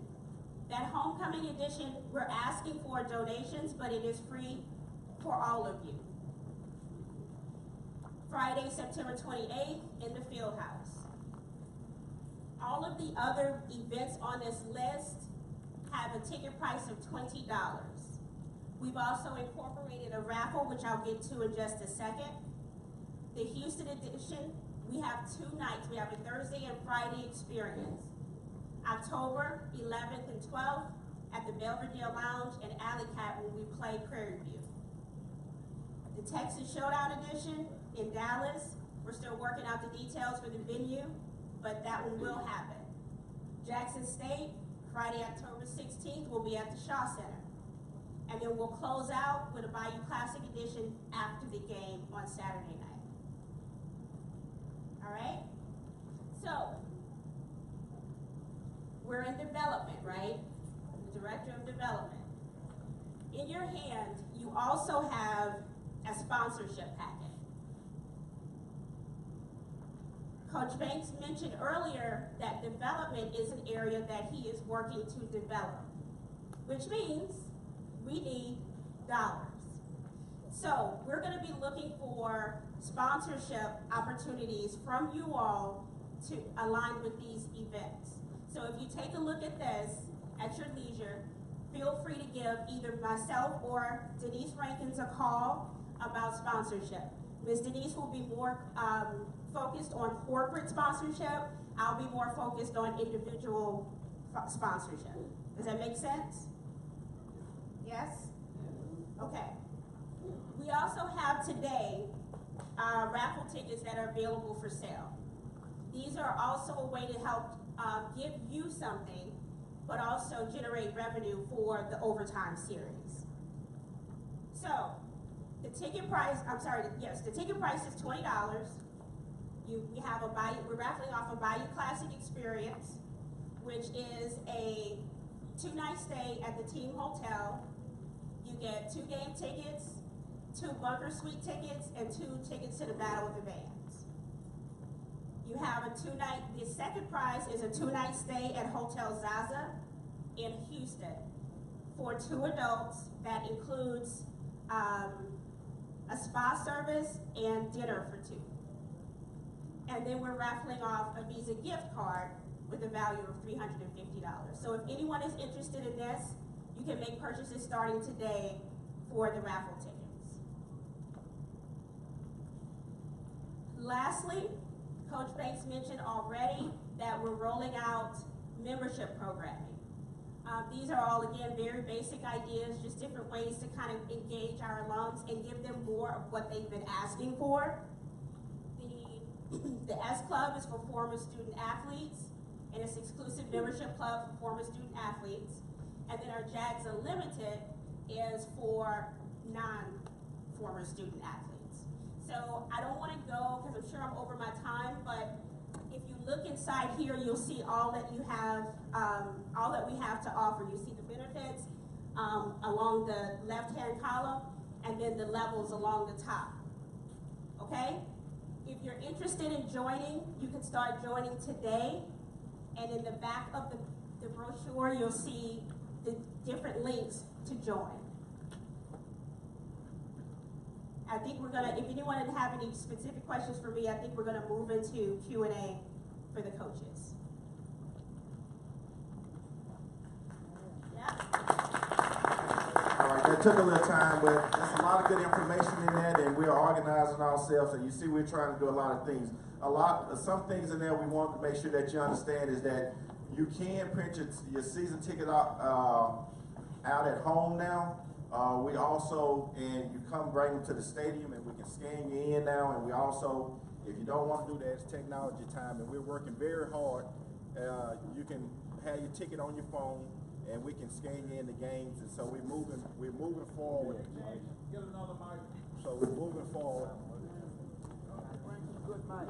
That homecoming edition, we're asking for donations, but it is free for all of you. Friday, September 28th in the field house. All of the other events on this list have a ticket price of $20. We've also incorporated a raffle, which I'll get to in just a second. The Houston edition, we have 2 nights. We have a Thursday and Friday experience. October 11th and 12th at the Belvedere Lounge and Alley Cat when we play Prairie View. The Texas Showdown edition in Dallas, we're still working out the details for the venue, but that one will happen. Jackson State, Friday, October 16th, will be at the Shaw Center. And then we'll close out with a Bayou Classic edition after the game on Saturday night. All right? So, we're in development, right? The Director of Development. In your hand, you also have a sponsorship packet. Coach Banks mentioned earlier that development is an area that he is working to develop, which means we need dollars. So we're going to be looking for sponsorship opportunities from you all to align with these events. So if you take a look at this at your leisure, feel free to give either myself or Denise Rankins a call about sponsorship. Ms. Denise will be more focused on corporate sponsorship. I'll be more focused on individual sponsorship. Does that make sense? Yes? Okay. We also have today raffle tickets that are available for sale. These are also a way to help give you something, but also generate revenue for the overtime series. So, the ticket price, the ticket price is $20. We have we're raffling off a Bayou Classic experience, which is a 2-night stay at the team hotel. You get 2 game tickets, 2 bunker suite tickets, and 2 tickets to the Battle of the Bands. You have the second prize is a 2-night stay at Hotel Zaza in Houston for 2 adults. That includes a spa service and dinner for 2. And then we're raffling off a Visa gift card with a value of $350. So if anyone is interested in this, you can make purchases starting today for the raffle tickets. Lastly, Coach Banks mentioned already that we're rolling out membership programming. These are all, again, very basic ideas, just different ways to kind of engage our alums and give them more of what they've been asking for. The S Club is for former student athletes, and it's exclusive membership club for former student athletes. And then our JAGS Unlimited is for non-former student athletes. So I don't want to go, because I'm sure I'm over my time, but if you look inside here, you'll see all that you have, all that we have to offer. You see the benefits along the left-hand column, and then the levels along the top. Okay? If you're interested in joining, you can start joining today. And in the back of the brochure, you'll see the different links to join. I think we're gonna, if anyone have any specific questions for me, I think we're gonna move into Q&A for the coaches. Yeah. All right, that took a little time, but there's a lot of good information in that, and we're organizing ourselves, and you see we're trying to do a lot of things. Some things in there we want to make sure that you understand is that you can print your season ticket out at home now. We also, and you come bring them to the stadium and we can scan you in now, and we also, if you don't want to do that, it's technology time, and we're working very hard. You can have your ticket on your phone, and we can scan you in the games, and so we're moving forward. Get another mic. So we're moving forward. Good mic.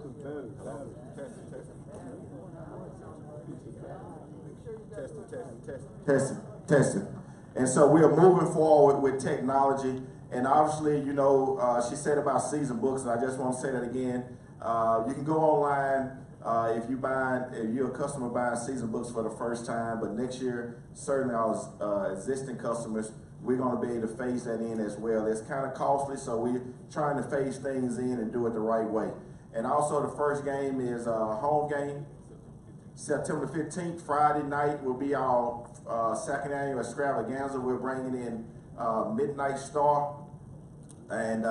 Testing. And so we are moving forward with technology, and obviously, you know, she said about season books, and I just want to say that again. You can go online if you're a customer buying season books for the first time, but next year, certainly our existing customers, we're going to be able to phase that in as well. It's kind of costly, so we're trying to phase things in and do it the right way. And also, the first game is a home game. September 15th, Friday night, will be our second annual extravaganza. We're bringing in Midnight Star and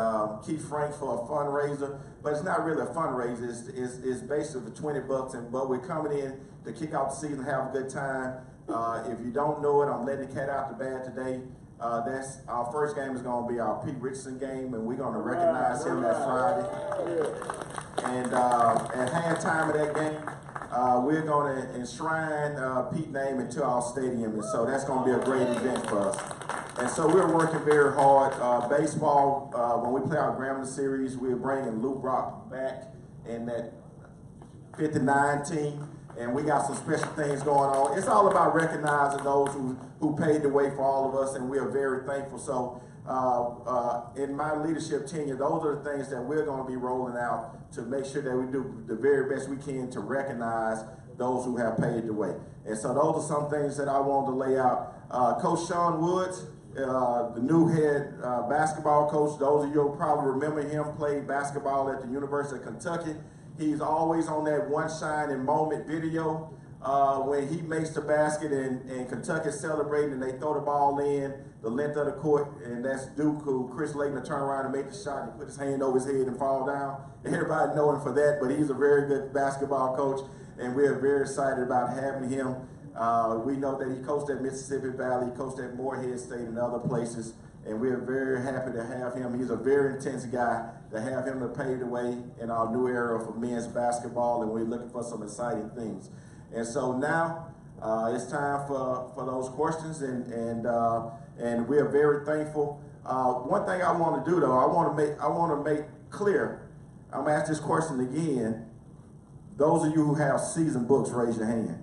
Keith Franks for a fundraiser. But it's not really a fundraiser. It's basically for $20, but we're coming in to kick off the season, have a good time. If you don't know it, I'm letting the cat out the bag today. That's our first game is going to be our Pete Richardson game, and we're going to recognize him that Friday. And at halftime of that game, we're going to enshrine Pete's name into our stadium, and so that's going to be a great event for us. And so we're working very hard. Baseball, when we play our Grambling series, we're bringing Lou Brock back in that 59 team, and we got some special things going on. It's all about recognizing those who paved the way for all of us, and we are very thankful. So in my leadership tenure, those are the things that we're going to be rolling out to make sure that we do the very best we can to recognize those who have paved the way. And so those are some things that I wanted to lay out. Coach Sean Woods, the new head basketball coach, those of you who probably remember him, played basketball at the University of Kentucky. He's always on that one shining moment video when he makes the basket and Kentucky's celebrating and they throw the ball in the length of the court, and that's Duke, who Chris Laettner turned around and made the shot and put his hand over his head and fall down. Everybody know him for that, but he's a very good basketball coach, and we're very excited about having him. We know that he coached at Mississippi Valley, he coached at Morehead State and other places, and we're very happy to have him. He's a very intense guy. To have him to pave the way in our new era for men's basketball, and we're looking for some exciting things. And so now it's time for those questions, and we are very thankful. One thing I want to do though, I want to make clear. I'm gonna ask this question again. Those of you who have season books, raise your hand.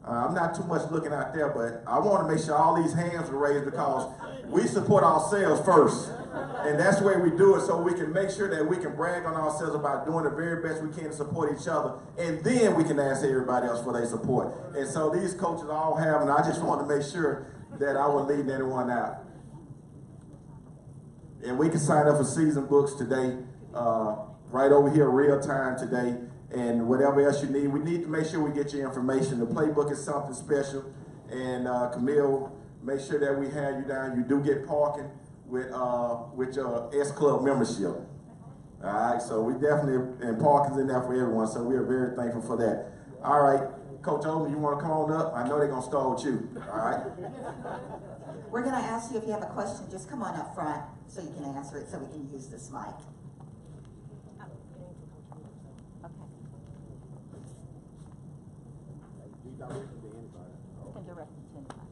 I'm not too much looking out there, but I want to make sure all these hands are raised because we support ourselves first. And that's the way we do it, so we can make sure that we can brag on ourselves about doing the very best we can to support each other. And then we can ask everybody else for their support. And so these coaches all have, and I just want to make sure that I wasn't leaving anyone out. And we can sign up for season books today, right over here, real time today. And whatever else you need, we need to make sure we get your information. The playbook is something special. And Camille, make sure that we have you down. You do get parking with your S Club membership. All right, so we definitely, and parking's in there for everyone, so we are very thankful for that. All right, Coach Olin, you want to come on up? I know they're going to start with you, all right? We're going to ask you if you have a question, just come on up front so you can answer it so we can use this mic.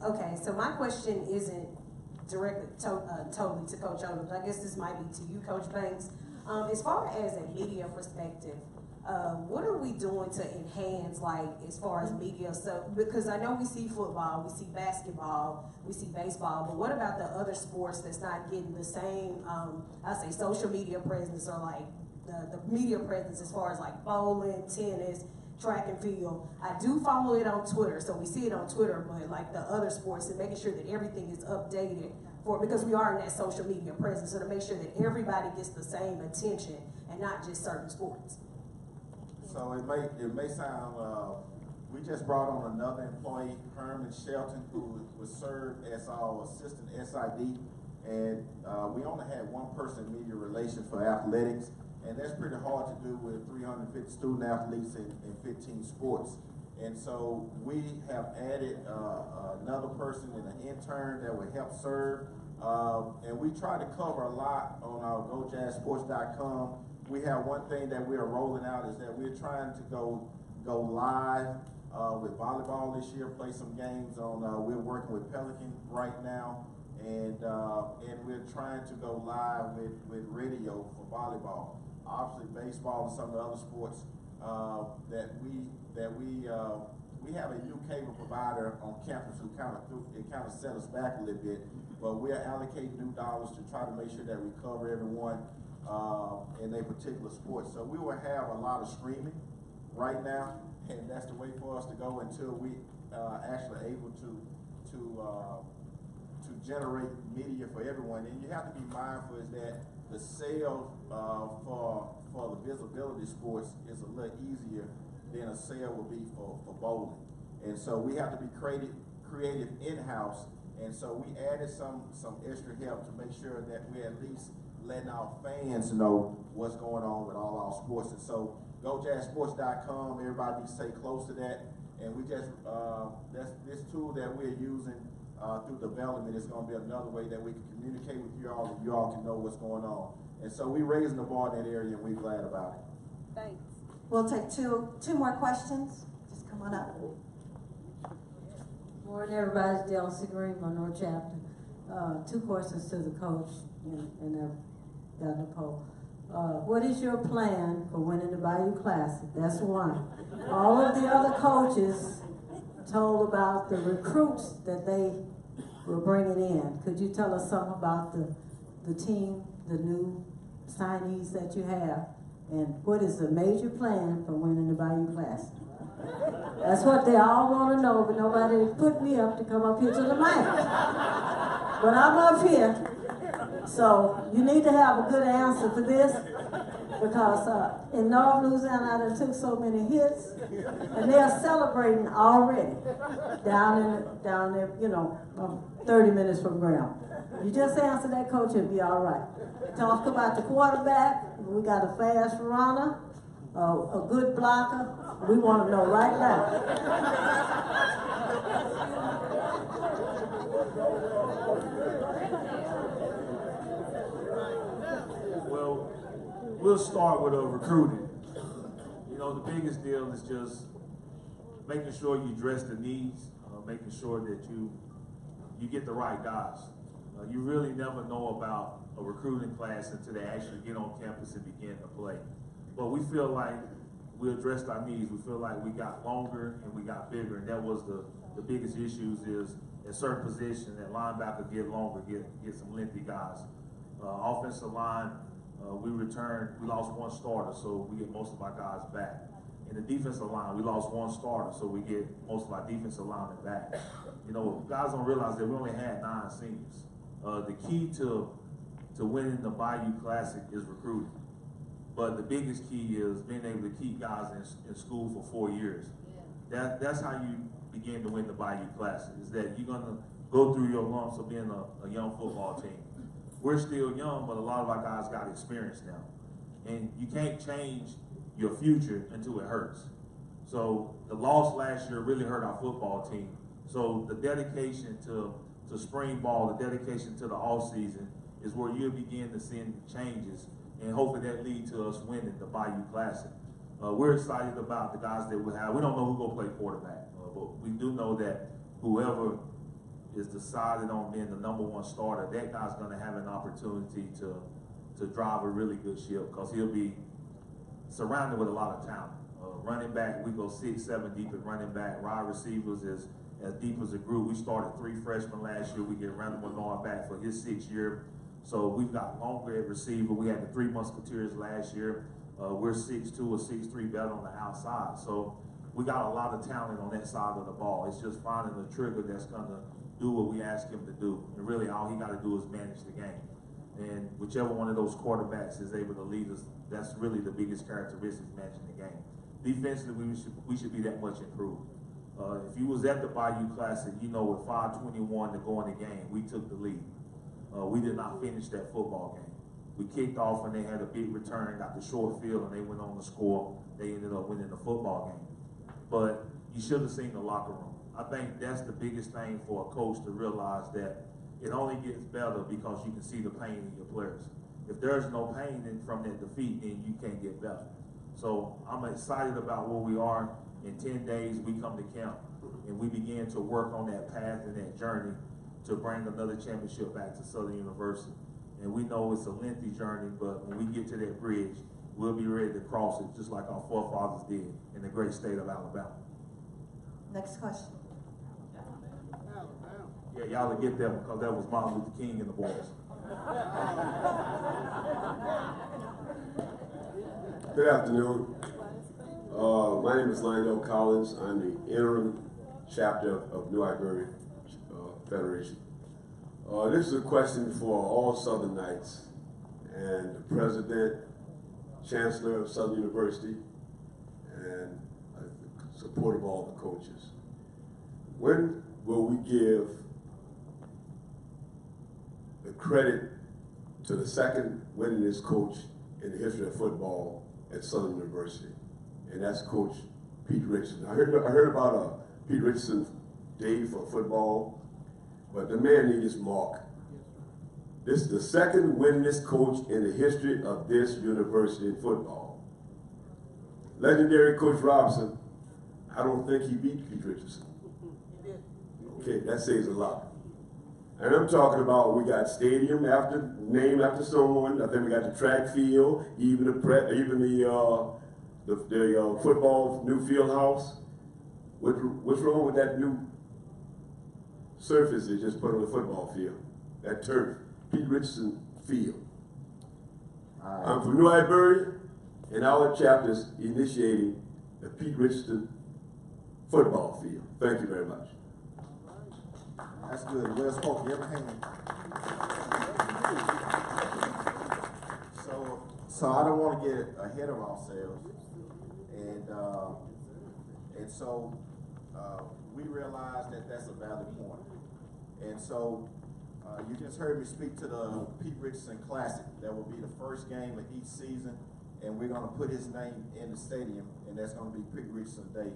Okay, so my question isn't directly totally to Coach Odom. I guess this might be to you, Coach Banks. As far as a media perspective, what are we doing to enhance, like, as far as media? So, because I know we see football, we see basketball, we see baseball, but what about the other sports that's not getting the same, I say, social media presence, or like the media presence as far as like bowling, tennis, track and field? I do follow it on Twitter, so we see it on Twitter, but like the other sports, and making sure that everything is updated because we are in that social media presence, so to make sure that everybody gets the same attention and not just certain sports. So it may sound, we just brought on another employee, Herman Shelton, who was served as our assistant SID, and we only had one person in media relations for athletics, and that's pretty hard to do with 350 student athletes in 15 sports. And so we have added another person and an intern that will help serve, and we try to cover a lot on our GoJazzSports.com. We have one thing that we are rolling out is that we're trying to go live with volleyball this year, play some games on, we're working with Pelican right now, and we're trying to go live with radio for volleyball. Obviously baseball and some of the other sports we have a new cable provider on campus who kind of set us back a little bit, but we're allocating new dollars to try to make sure that we cover everyone in a particular sport. So we will have a lot of streaming right now, and that's the way for us to go until we actually able to generate media for everyone. And you have to be mindful is that the sale for the visibility sports is a little easier than a sale would be for bowling. And so we have to be creative in-house, and so we added some extra help to make sure that we're at least letting our fans know what's going on with all our sports. And so GoJazzSports.com, everybody stay close to that. And we just, that's this tool that we're using through development is going to be another way that we can communicate with you all and you all can know what's going on. And so we're raising the bar in that area, and we're glad about it. Thanks. We'll take two more questions. Just come on up. Morning, everybody. It's Delcy Green, Monroe Chapter. Two questions to the coach and got Nicole. What is your plan for winning the Bayou Classic? That's one. All of the other coaches told about the recruits that they were bringing in. Could you tell us something about the team, the new signees that you have, and what is the major plan for winning the Bayou Classic? That's what they all want to know, but nobody put me up to come up here to the mic. But I'm up here, so you need to have a good answer for this, because in North Louisiana I done took so many hits, and they're celebrating already down there, 30 minutes from ground. You just answer that, coach, it'll be all right. Talk about the quarterback. We got a fast runner, a good blocker. We want to know right now. Well, we'll start with recruiting. You know, the biggest deal is just making sure you address the needs, making sure that you get the right guys. You really never know about a recruiting class until they actually get on campus and begin to play. But we feel like we addressed our needs. We feel like we got longer and we got bigger, and that was the biggest issues is at certain positions, that linebacker get longer, get some lengthy guys. Offensive line, we lost one starter, so we get most of our guys back. In the defensive line, we lost one starter, so we get most of our defensive linemen back. You know, guys don't realize that we only had 9 seniors. The key to winning the Bayou Classic is recruiting. But the biggest key is being able to keep guys in school for 4 years. That's how you begin to win the Bayou Classic, is that you're going to go through your lumps of being a young football team. We're still young, but a lot of our guys got experience now. And you can't change your future until it hurts. So the loss last year really hurt our football team. So the dedication to spring ball, the dedication to the off season is where you'll begin to see changes, and hopefully that lead to us winning the Bayou Classic. We're excited about the guys that we have. We don't know who's going to play quarterback, but we do know that whoever is decided on being the #1 starter, that guy's going to have an opportunity to drive a really good ship, because he'll be surrounded with a lot of talent. Running back, we go 6, 7 deep at running back. Wide receivers is as deep as a group. We started 3 freshmen last year. We get Randall Menard back for his 6th year. So we've got longer at receiver. We had the 3 Musketeers last year. We're 6'2" or 6'3" better on the outside. So we got a lot of talent on that side of the ball. It's just finding the trigger that's going to do what we ask him to do. And really all he got to do is manage the game. And whichever one of those quarterbacks is able to lead us, that's really the biggest characteristic, managing the game. Defensively, we should be that much improved. If you was at the Bayou Classic, you know with 5:21 to go in the game, we took the lead. We did not finish that football game. We kicked off and they had a big return, got the short field, and they went on to score. They ended up winning the football game. But you should have seen the locker room. I think that's the biggest thing for a coach to realize, that it only gets better because you can see the pain in your players. If there's no pain from that defeat, then you can't get better. So I'm excited about where we are. In 10 days, we come to camp and we begin to work on that path and that journey to bring another championship back to Southern University. And we know it's a lengthy journey, but when we get to that bridge, we'll be ready to cross it just like our forefathers did in the great state of Alabama. Next question. Yeah, y'all will get that one, because that was Martin Luther King and the boys. Good afternoon. My name is Lionel Collins. I'm the interim chapter of New Iberia Federation. This is a question for all Southern Knights and the President, Chancellor of Southern University, and support of all the coaches. When will we give the credit to the second winningest coach in the history of football at Southern University? And that's Coach Pete Richardson. I heard about Pete Richardson's day for football, but the man needs his mark. This is the second winningest coach in the history of this university in football. Legendary Coach Robinson, I don't think he beat Pete Richardson. Okay, that says a lot. And I'm talking about, we got stadium named after someone. I think we got the track field, even the football new field house. What's wrong with that new surface they just put on the football field? That turf, Pete Richardson Field. I'm from New Iberia, and our chapter is initiating the Pete Richardson football field. Thank you very much. That's good. Well spoken. Give a hand. So I don't want to get ahead of ourselves, and so we realize that that's a valid point. And so you just heard me speak to the Pete Richardson Classic. That will be the first game of each season, and we're going to put his name in the stadium, and that's going to be Pete Richardson Day.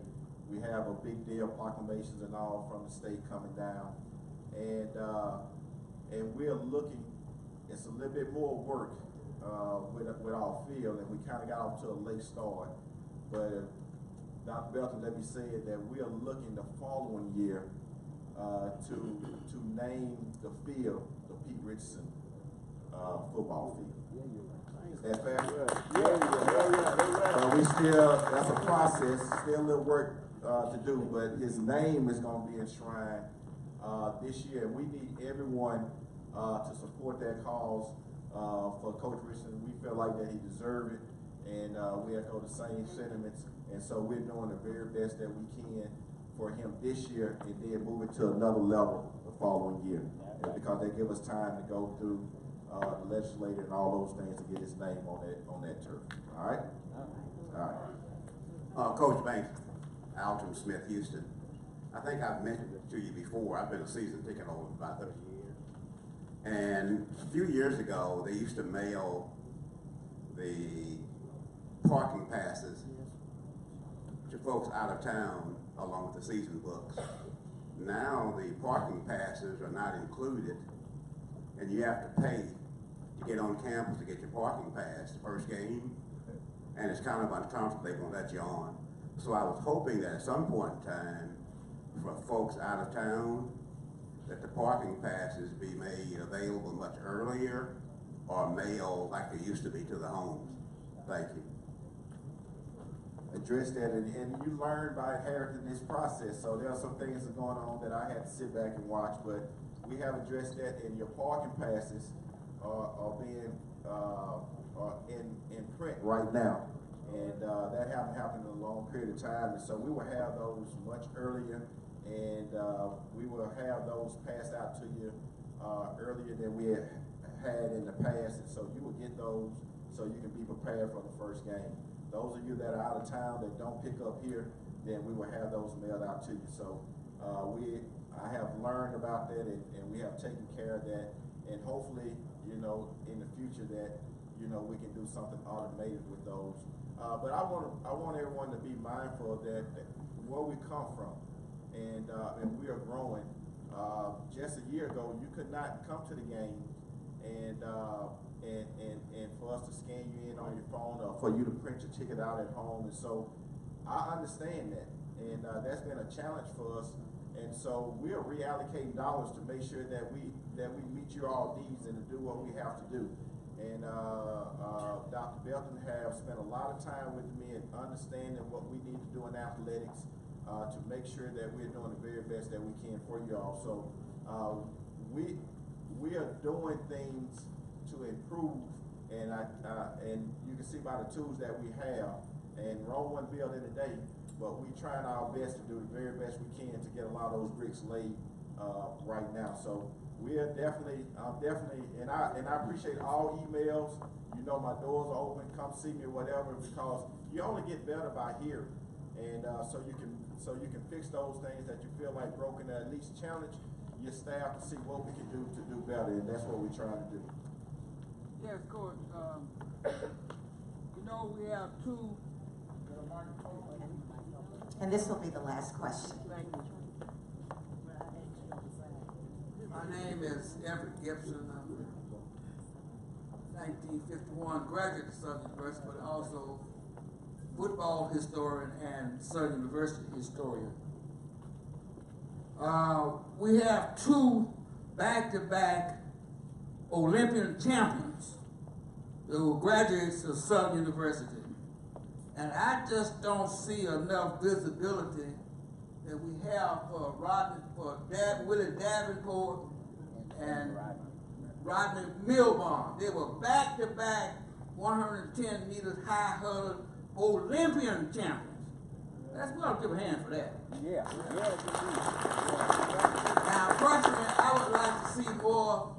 We have a big deal, proclamations and all from the state coming down. and we're looking. It's a little bit more work with our field, and we kind of got off to a late start. But Dr. Belton let me say it that we are looking the following year to name the field the Pete Richardson football field. Is that fair? Yeah. So we still, that's a process, still a little work to do, but his name is going to be enshrined this year. We need everyone to support that cause for Coach Richardson. We feel like that he deserves it, and we echo the same sentiments. And so we're doing the very best that we can for him this year, and then move it to another level the following year, because they give us time to go through the legislature and all those things to get his name on that turf. All right. All right. Coach Banks, Alton Smith, Houston. I think I've mentioned it to you before. I've been a season ticket holder for about 30 years. And a few years ago, they used to mail the parking passes to folks out of town along with the season books. Now the parking passes are not included, and you have to pay to get on campus to get your parking pass the first game, and it's kind of uncomfortable. They won't let you on. So I was hoping that at some point in time, for folks out of town, that the parking passes be made available much earlier, or mailed like they used to be to the homes. Thank you. Address that, and you learn by inheriting this process. So there are some things that are going on that I had to sit back and watch, but we have addressed that, and your parking passes are being in print right now, and that haven't happened in a long period of time. And so we will have those much earlier, and we will have those passed out to you earlier than we had in the past, and so you will get those so you can be prepared for the first game. Those of you that are out of town that don't pick up here, then we will have those mailed out to you. So I have learned about that, and we have taken care of that, and hopefully, you know, in the future that, you know, we can do something automated with those. But I want everyone to be mindful of that where we come from, and we are growing. Just a year ago, you could not come to the game, and for us to scan you in on your phone, or for you to print your ticket out at home. And so I understand that, and that's been a challenge for us. And so we are reallocating dollars to make sure that we meet your all needs and to do what we have to do. And Dr. Belton has spent a lot of time with me in understanding what we need to do in athletics to make sure that we're doing the very best that we can for you all. So we are doing things to improve, and you can see by the tools that we have. And Rome wasn't built in a day, but we're trying our best to do the very best we can to get a lot of those bricks laid right now. So we are definitely, and I appreciate all emails. You know, my doors are open. Come see me or whatever, because you only get better by hearing, and so you can fix those things that you feel like broken, or at least challenge your staff to see what we can do to do better, and that's what we're trying to do. Yes, Coach. You know, we have two. And this will be the last question. My name is Everett Gibson. I'm a 1951 graduate of Southern University, but also football historian and Southern University historian. We have two back-to-back Olympian champions who were graduates of Southern University. And I just don't see enough visibility that we have for Willie Davenport and Rodney Milburn. They were back-to-back 110 meters high hurdle Olympian champions. We ought to give a hand for that. Yeah. Now, personally, I would like to see more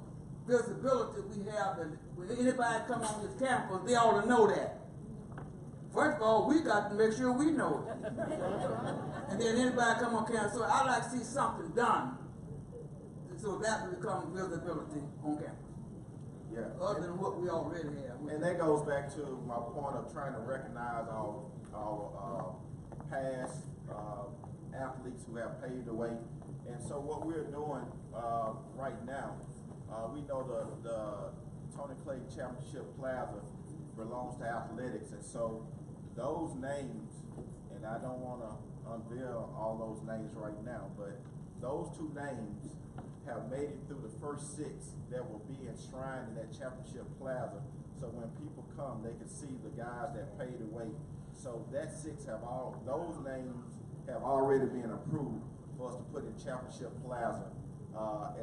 visibility we have. Than when anybody come on this campus, they ought to know that. First of all, we got to make sure we know it. And then anybody come on campus. So I'd like to see something done so that will become visibility on campus. Yeah. Other than what we already have. And that goes back to my point of trying to recognize our past athletes who have paved the way, And so what we're doing right now, we know the Tony Clay Championship Plaza belongs to athletics, and so those names, and I don't want to unveil all those names right now, but those two names have made it through the first 6 that will be enshrined in that Championship Plaza. So when people come, they can see the guys that paid the way. So that 6 those names have already been approved for us to put in Championship Plaza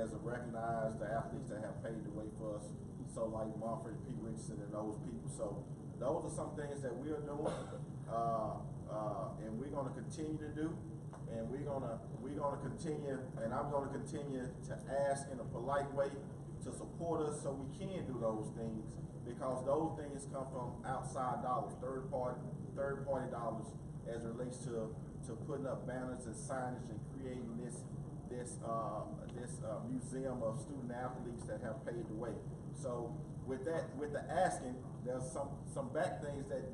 as a recognized the athletes that have paid the way for us. So like Mumford, Pete Richardson, and those people. So those are some things that we are doing, and we're going to continue to do. And we're gonna continue, and I'm gonna continue to ask in a polite way to support us so we can do those things, because those things come from outside dollars, third party dollars, as it relates to putting up banners and signage and creating this museum of student athletes that have paid the way. So with the asking, there's some back things that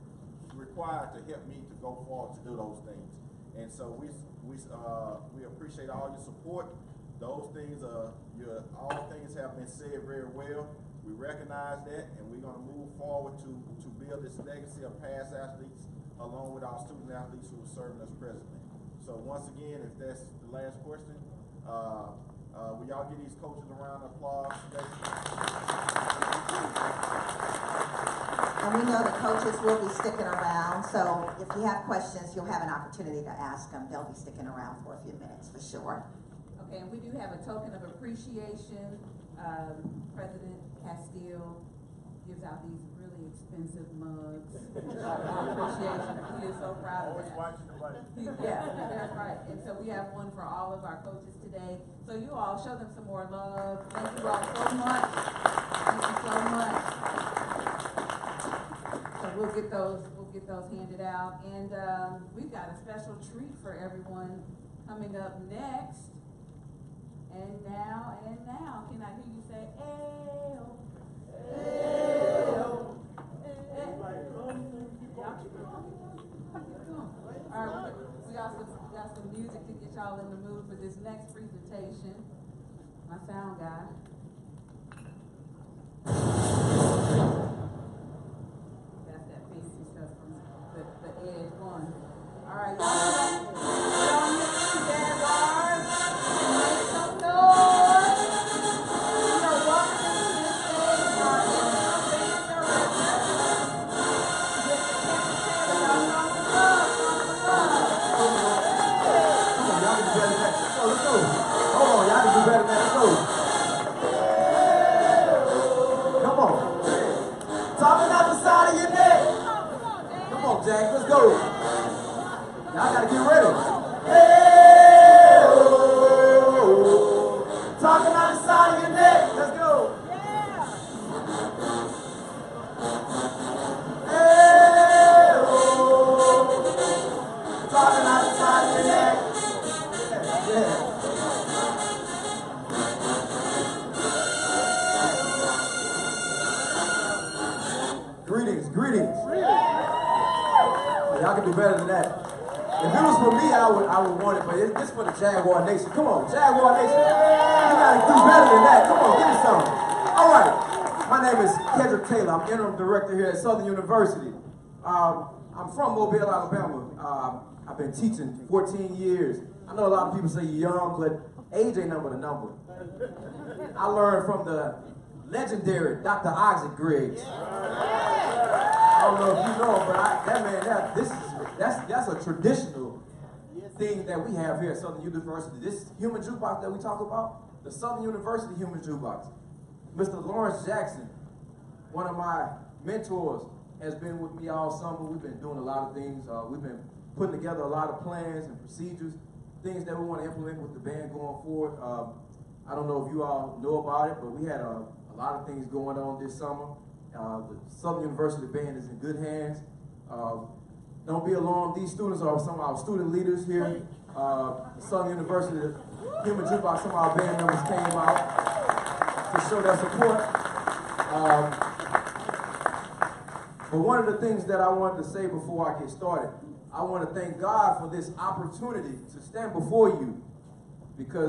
required to help me to go forward to do those things. And so we appreciate all your support. Those things all things have been said very well. We recognize that, and we're going to move forward to build this legacy of past athletes along with our student athletes who are serving us presently. So once again, if that's the last question, will y'all give these coaches a round of applause today? And we know the coaches will be sticking around, so if you have questions, you'll have an opportunity to ask them. They'll be sticking around for a few minutes for sure. Okay, and we do have a token of appreciation. President Castile gives out these really expensive mugs. Appreciation. He is so proud of that. Yeah, that's right. And so we have one for all of our coaches today. So you all show them some more love. Thank you all so much. Thank you so much. So we'll get those handed out. And we've got a special treat for everyone coming up next. And now, can I hear you say, "Ayo"? Ayo. All right, we also got some music to get y'all in the mood for this next presentation. My sound guy. That's that fancy stuff from the Edge one. All right, y'all Jaguars, make some noise. We are welcoming to this stage our interim band director. Let's go. Hold on, y'all can do better than that. Let's go. Come on. Talking out the side of your neck. Come on, Jack. Let's go. Y'all gotta get ready. Hey, talking out the side of your neck. Let's go. Hey, talking out the side of your neck. Yeah. Greetings. Y'all can do better than that. If it was for me, I would want it, but it's for the Jaguar Nation. Come on, Jaguar Nation. You gotta do better than that. Come on, give me some. All right. My name is Kedrick Taylor. I'm interim director here at Southern University. I'm from Mobile, Alabama. I've been teaching 14 years. I know a lot of people say you're young, but age ain't number the number. I learned from the legendary Dr. Isaac Griggs. I don't know if you know him, but that's a traditional thing that we have here at Southern University. This human jukebox that we talk about, the Southern University human jukebox. Mr. Lawrence Jackson, one of my mentors, has been with me all summer. We've been doing a lot of things. We've been putting together a lot of plans and procedures, things that we want to implement with the band going forward. I don't know if you all know about it, but we had a lot of things going on this summer. The Southern University band is in good hands. Don't be alarmed. These students are some of our student leaders here. Southern University Human Jukebox, some of our band members came out to show their support. But one of the things that I wanted to say before I get started, I want to thank God for this opportunity to stand before you, because